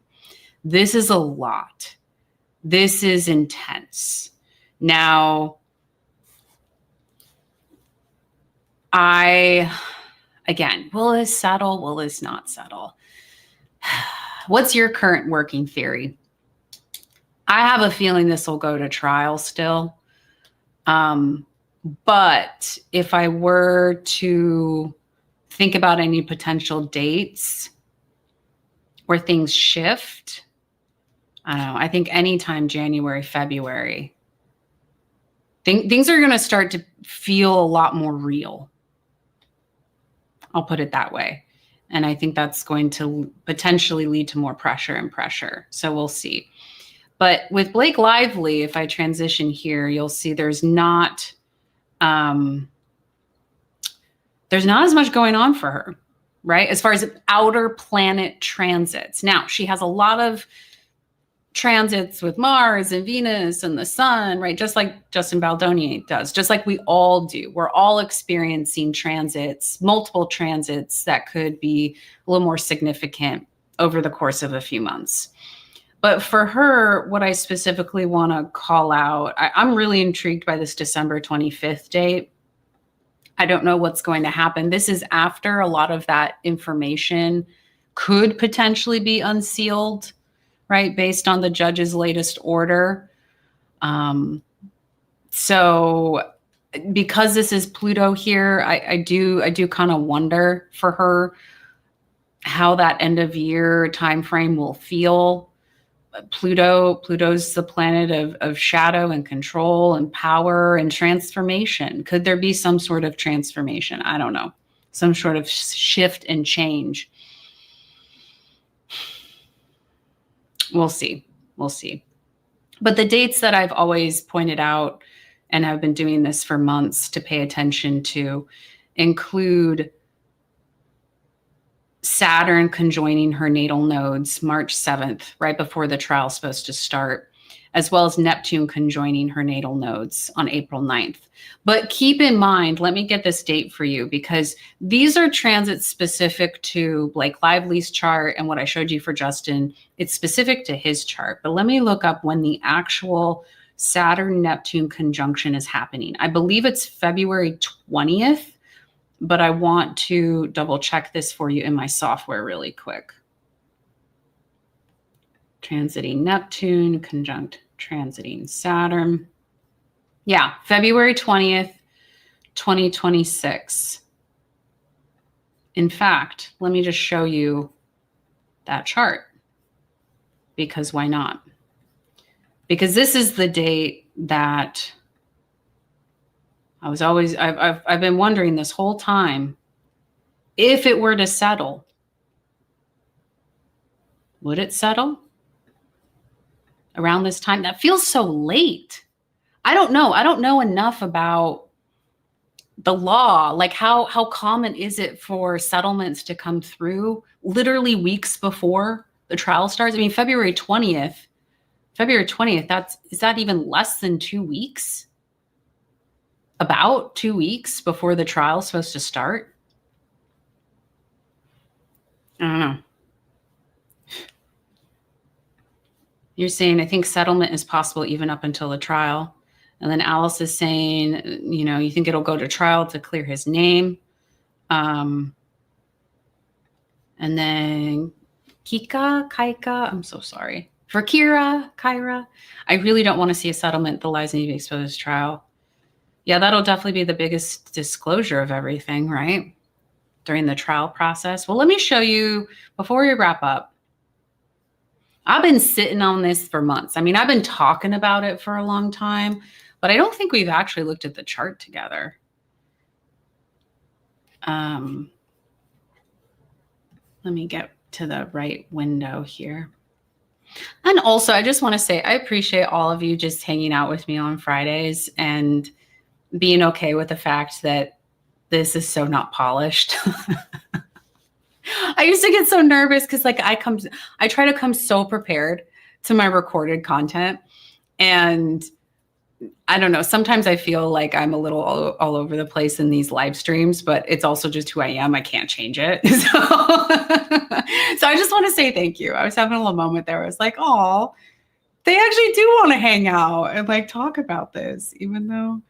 This is a lot. This is intense. Now, again, will this settle? Will this not settle? What's your current working theory? I have a feeling this will go to trial still. But if I were to think about any potential dates where things shift, I don't know, I think anytime January, February, things are going to start to feel a lot more real. I'll put it that way. And I think that's going to potentially lead to more pressure. So we'll see. But with Blake Lively, if I transition here, you'll see there's not as much going on for her, right? As far as outer planet transits. Now, she has a lot of transits with Mars and Venus and the sun, right? Just like Justin Baldoni does, just like we all do. We're all experiencing transits, multiple transits that could be a little more significant over the course of a few months. But for her, what I specifically want to call out, I'm really intrigued by this December 25th date. I don't know what's going to happen. This is after a lot of that information could potentially be unsealed, right, based on the judge's latest order. So because this is Pluto here, I do kind of wonder for her how that end of year time frame will feel. Pluto's the planet of shadow and control and power and transformation. Could there be some sort of transformation? I don't know. Some sort of shift and change. We'll see. But the dates that I've always pointed out, and I've been doing this for months to pay attention to, include Saturn conjoining her natal nodes March 7th, right before the trial is supposed to start, as well as Neptune conjoining her natal nodes on April 9th. But keep in mind, let me get this date for you, because these are transits specific to Blake Lively's chart, and what I showed you for Justin, it's specific to his chart. But let me look up when the actual Saturn-Neptune conjunction is happening. I believe it's February 20th. But I want to double check this for you in my software really quick. Transiting Neptune, conjunct transiting Saturn. Yeah, February 20th, 2026. In fact, let me just show you that chart, because why not? Because this is the date that I've been wondering this whole time, if it were to settle, would it settle around this time? That feels so late. I don't know. I don't know enough about the law. Like how common is it for settlements to come through literally weeks before the trial starts? I mean, February 20th, is that even less than 2 weeks? About 2 weeks before the trial is supposed to start? I don't know. You're saying, I think settlement is possible even up until the trial. And then Alice is saying, you think it'll go to trial to clear his name. And then Kaika, I'm so sorry. For Kyra, I really don't want to see a settlement that lies in the exposed trial. Yeah, that'll definitely be the biggest disclosure of everything, right? During the trial process. Well, let me show you, before we wrap up, I've been sitting on this for months. I mean, I've been talking about it for a long time, but I don't think we've actually looked at the chart together. Let me get to the right window here. And also, I just want to say, I appreciate all of you just hanging out with me on Fridays and being okay with the fact that this is so not polished. I used to get so nervous because I try to come so prepared to my recorded content. And I don't know, sometimes I feel like I'm a little all over the place in these live streams, but it's also just who I am. I can't change it. So I just want to say thank you. I was having a little moment there. I was like, oh, they actually do want to hang out and like talk about this, even though,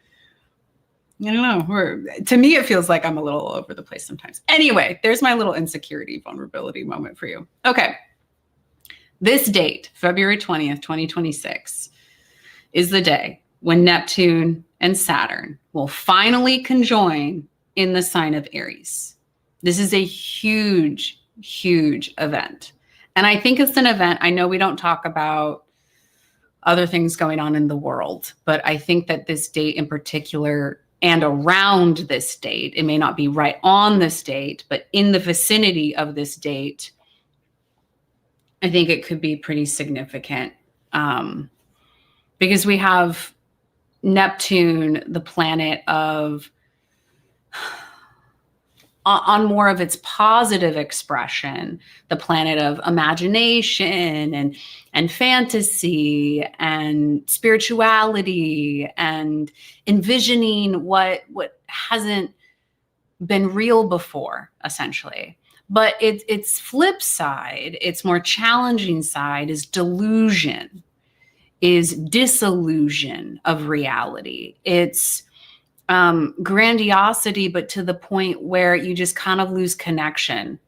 I don't know, to me, it feels like I'm a little all over the place sometimes. Anyway, there's my little insecurity vulnerability moment for you. Okay. This date, February 20th, 2026, is the day when Neptune and Saturn will finally conjoin in the sign of Aries. This is a huge, huge event. And I think it's an event, I know we don't talk about other things going on in the world, but I think that this date in particular, and around this date, it may not be right on this date, but in the vicinity of this date, I think it could be pretty significant, because we have Neptune, the planet of, on more of its positive expression, the planet of imagination and fantasy and spirituality and envisioning what hasn't been real before, essentially. But its flip side, its more challenging side, is delusion, is disillusion of reality. It's grandiosity, but to the point where you just kind of lose connection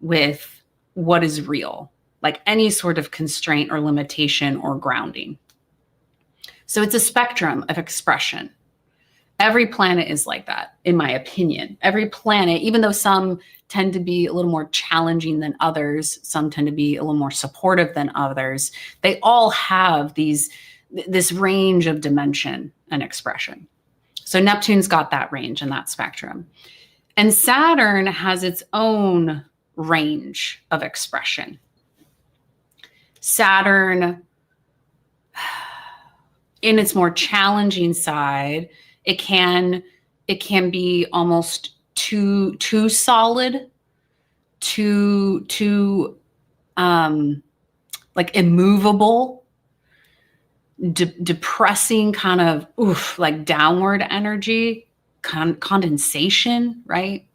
with what is real, like any sort of constraint or limitation or grounding. So it's a spectrum of expression. Every planet is like that, in my opinion. Every planet, even though some tend to be a little more challenging than others, some tend to be a little more supportive than others, they all have this range of dimension and expression. So Neptune's got that range and that spectrum. And Saturn has its own range of expression. Saturn, in its more challenging side, it can be almost too solid, too like immovable, depressing, kind of like downward energy, condensation, right?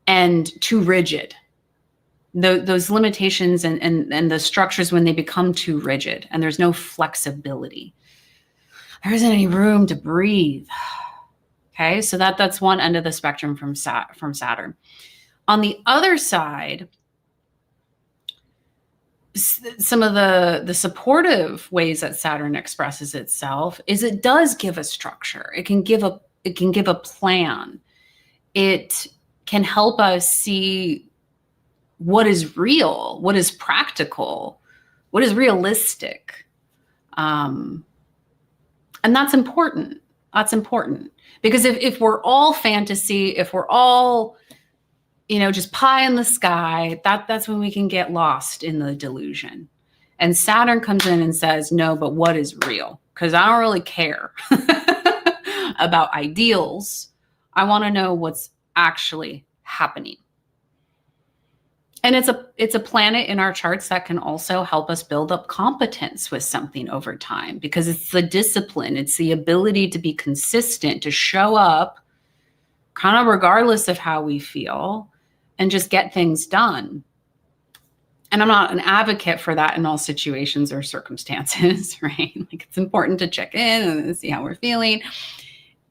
And too rigid. Those limitations and the structures, when they become too rigid and there's no flexibility, there isn't any room to breathe. Okay, so that's one end of the spectrum from Saturn. On the other side, some of the supportive ways that Saturn expresses itself is it does give a structure. It can give a plan. It can help us see what is real, what is practical, what is realistic. And that's important. That's important. Because if we're all fantasy, if we're all, just pie in the sky, that's when we can get lost in the delusion. And Saturn comes in and says, no, but what is real? Because I don't really care about ideals. I want to know what's actually happening. And it's a planet in our charts that can also help us build up competence with something over time, because it's the discipline, it's the ability to be consistent, to show up kind of regardless of how we feel and just get things done. And I'm not an advocate for that in all situations or circumstances, right? Like, it's important to check in and see how we're feeling.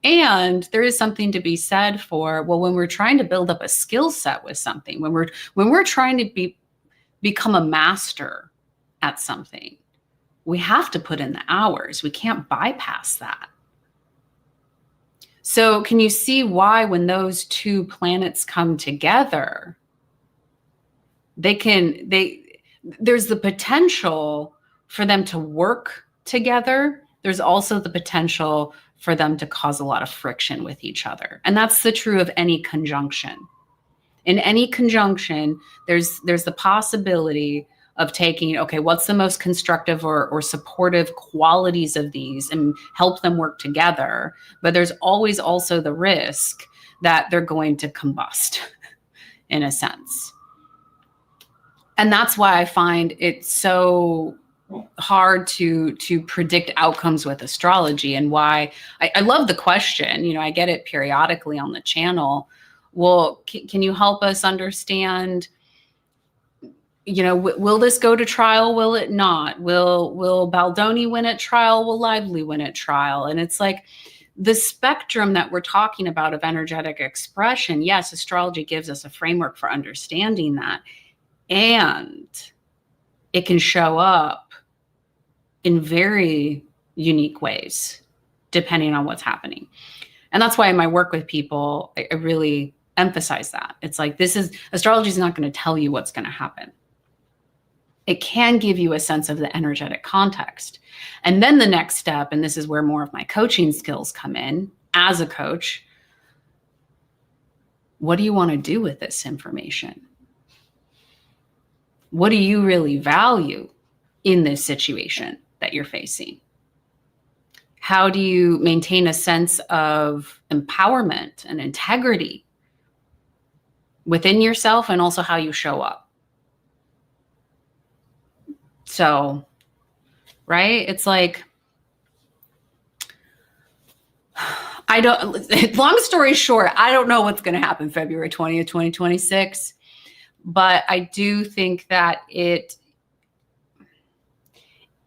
And there is something to be said for, well, when we're trying to build up a skill set with something, when we're trying to become a master at something, we have to put in the hours. We can't bypass that. So can you see why when those two planets come together, there's the potential for them to work together. There's also the potential for them to cause a lot of friction with each other. And that's the true of any conjunction. In any conjunction, there's the possibility of taking, okay, what's the most constructive or supportive qualities of these and help them work together. But there's always also the risk that they're going to combust in a sense. And that's why I find it so hard to predict outcomes with astrology, and why I love the question. I get it periodically on the channel. Well, can you help us understand, will this go to trial? Will it not? Will Baldoni win at trial? Will Lively win at trial? And it's like the spectrum that we're talking about of energetic expression. Yes, astrology gives us a framework for understanding that. And it can show up in very unique ways, depending on what's happening. And that's why in my work with people, I really emphasize that. It's like, astrology is not going to tell you what's going to happen. It can give you a sense of the energetic context. And then the next step, and this is where more of my coaching skills come in as a coach, what do you want to do with this information? What do you really value in this situation that you're facing? How do you maintain a sense of empowerment and integrity within yourself, and also how you show up? So, right? It's like, long story short, I don't know what's going to happen February 20th, 2026. But I do think that it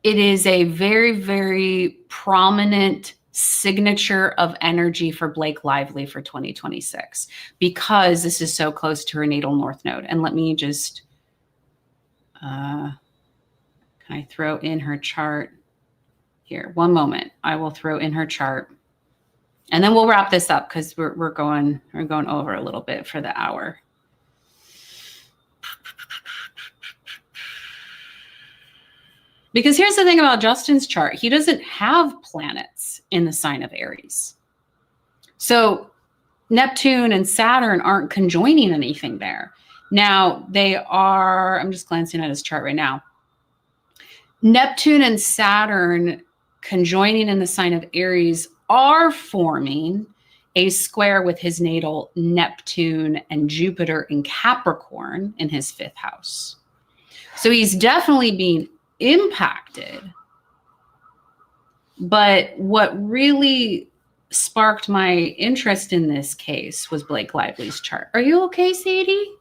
is a very, very prominent signature of energy for Blake Lively for 2026, because this is so close to her natal north node. And let me just, can I throw in her chart here? One moment. I will throw in her chart, and then we'll wrap this up, because we're going over a little bit for the hour. Because here's the thing about Justin's chart. He doesn't have planets in the sign of Aries. So Neptune and Saturn aren't conjoining anything there. Now they are, I'm just glancing at his chart right now. Neptune and Saturn conjoining in the sign of Aries are forming a square with his natal Neptune and Jupiter in Capricorn in his 5th house. So he's definitely being impacted. But what really sparked my interest in this case was Blake Lively's chart. Are you okay, Sadie?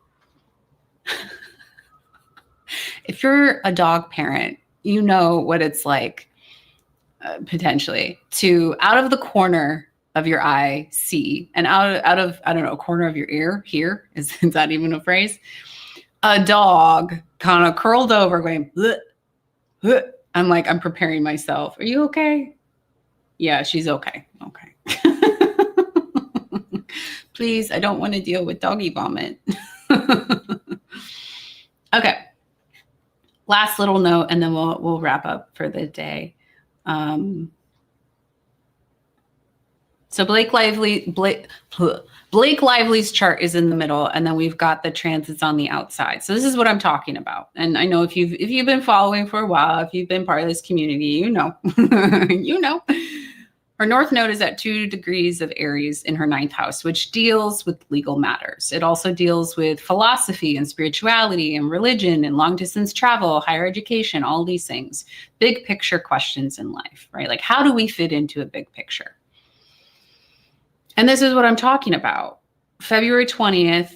If you're a dog parent, you know what it's like, potentially, to out of the corner of your eye see, and out of I don't know, corner of your ear hear, is that even a phrase? A dog kind of curled over going, bleh, bleh. I'm like, I'm preparing myself. Are you okay? Yeah, she's okay. Okay. Please, I don't want to deal with doggy vomit. Okay. Last little note, and then we'll wrap up for the day. So Blake Lively's chart is in the middle, and then we've got the transits on the outside. So this is what I'm talking about. And I know if you've been following for a while, if you've been part of this community, you know, you know. Her North Node is at 2 degrees of Aries in her 9th house, which deals with legal matters. It also deals with philosophy and spirituality and religion and long distance travel, higher education, all these things. Big picture questions in life, right? Like, how do we fit into a big picture? And this is what I'm talking about. February 20th,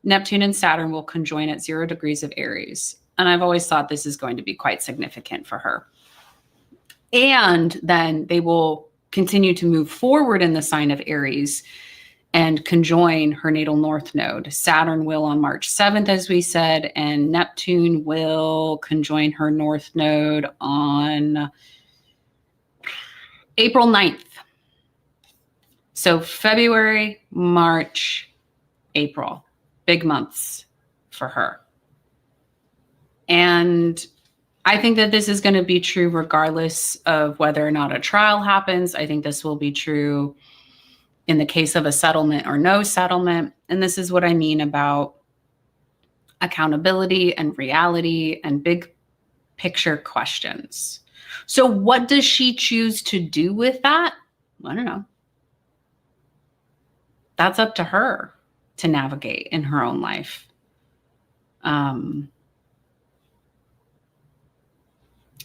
Neptune and Saturn will conjoin at 0 degrees of Aries. And I've always thought this is going to be quite significant for her. And then they will continue to move forward in the sign of Aries and conjoin her natal North Node. Saturn will on March 7th, as we said, and Neptune will conjoin her North Node on April 9th. So February, March, April, big months for her. And I think that this is going to be true regardless of whether or not a trial happens. I think this will be true in the case of a settlement or no settlement. And this is what I mean about accountability and reality and big picture questions. So what does she choose to do with that? I don't know. That's up to her to navigate in her own life.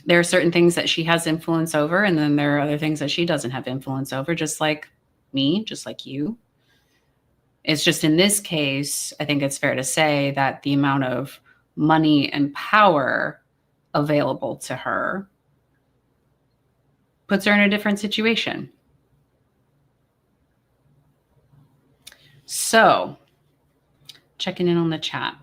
There are certain things that she has influence over, and then there are other things that she doesn't have influence over, just like me, just like you. It's just in this case, I think it's fair to say that the amount of money and power available to her puts her in a different situation. So, checking in on the chat.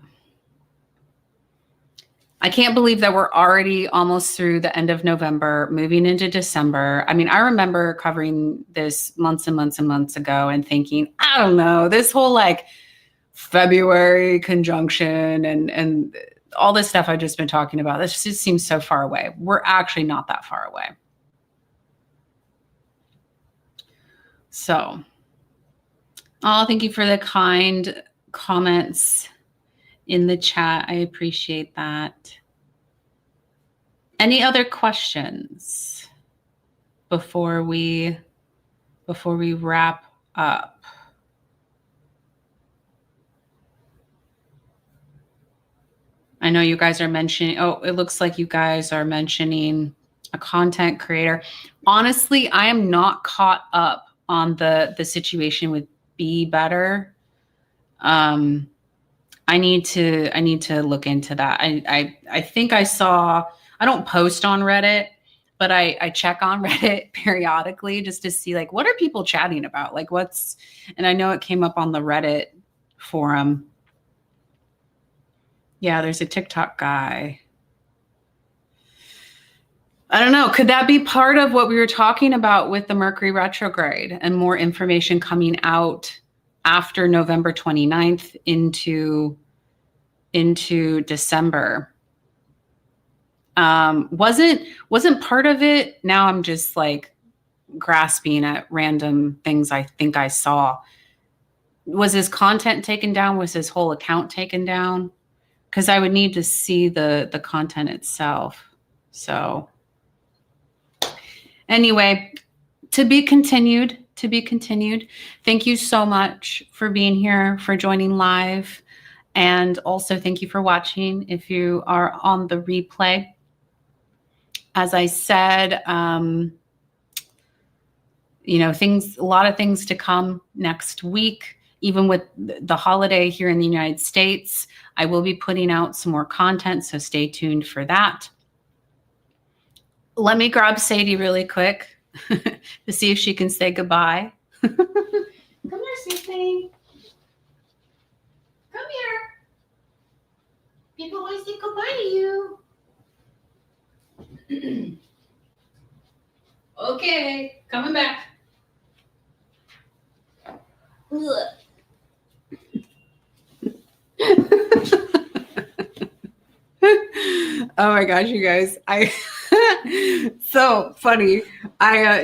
I can't believe that we're already almost through the end of November, moving into December. I mean, I remember covering this months and months and months ago and thinking, I don't know, this whole like February conjunction and all this stuff I've just been talking about, this just seems so far away. We're actually not that far away. So, oh, thank you for the kind comments in the chat. I appreciate that. Any other questions before we wrap up? I know you guys are mentioning, oh, it looks like you guys are mentioning a content creator. Honestly, I am not caught up on the situation with Be Better. I need to look into that. I think I saw, I don't post on Reddit, but I check on Reddit periodically just to see like, what are people chatting about? Like and I know it came up on the Reddit forum. Yeah, there's a TikTok guy. I don't know. Could that be part of what we were talking about with the Mercury retrograde and more information coming out after November 29th into December? Wasn't part of it. Now I'm just like grasping at random things I think I saw. Was his content taken down? Was his whole account taken down? Because I would need to see the content itself. So anyway, to be continued. Thank you so much for being here, for joining live. And also thank you for watching if you are on the replay. As I said, you know, a lot of things to come next week, even with the holiday here in the United States. I will be putting out some more content, so stay tuned for that. Let me grab Sadie really quick to see if she can say goodbye. Come here, sweet thing. Come here. People always say goodbye to you. Okay, coming back. Ugh. Oh my gosh, you guys. So funny.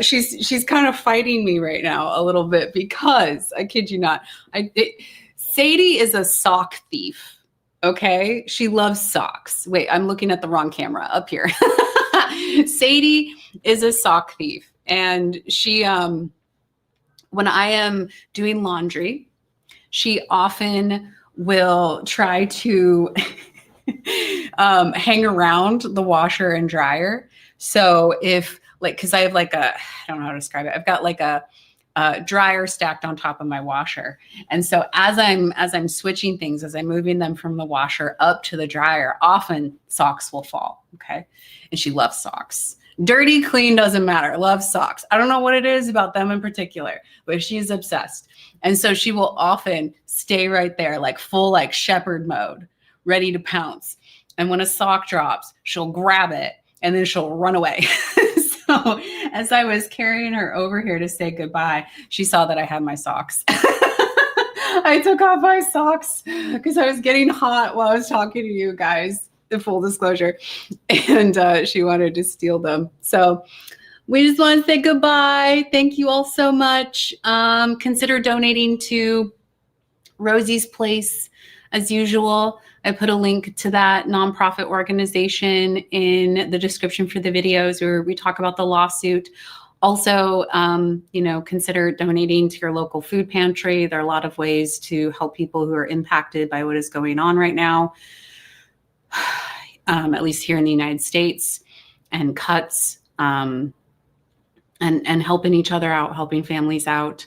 She's kind of fighting me right now a little bit because I kid you not. Sadie is a sock thief. Okay? She loves socks. Wait, I'm looking at the wrong camera up here. Sadie is a sock thief, and she when I am doing laundry, she often will try to hang around the washer and dryer. So if like, cause I have like I don't know how to describe it. I've got like a dryer stacked on top of my washer. And so as I'm switching things, as I'm moving them from the washer up to the dryer, often socks will fall. Okay. And she loves socks. Dirty, clean, doesn't matter. Loves socks. I don't know what it is about them in particular, but she's obsessed. And so she will often stay right there, like full, like shepherd mode, ready to pounce. And when a sock drops, she'll grab it and then she'll run away. So as I was carrying her over here to say goodbye, she saw that I had my socks. I took off my socks because I was getting hot while I was talking to you guys, in full disclosure. And she wanted to steal them. So we just want to say goodbye. Thank you all so much. Consider donating to Rosie's Place as usual. I put a link to that nonprofit organization in the description for the videos where we talk about the lawsuit. Also, consider donating to your local food pantry. There are a lot of ways to help people who are impacted by what is going on right now, at least here in the United States, and cuts, and helping each other out, helping families out.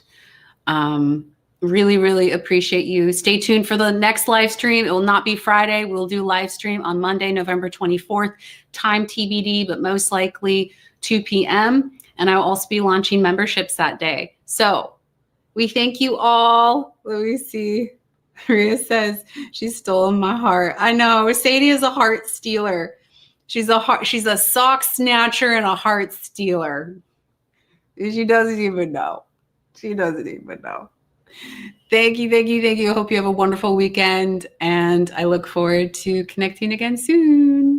Really, really appreciate you. Stay tuned for the next live stream. It will not be Friday. We'll do live stream on Monday, November 24th, time TBD, but most likely 2 p.m. And I will also be launching memberships that day. So we thank you all. Let me see. Maria says she's stolen my heart. I know. Sadie is a heart stealer. She's a sock snatcher and a heart stealer. She doesn't even know. She doesn't even know. Thank you, thank you, thank you. I hope you have a wonderful weekend, and I look forward to connecting again soon.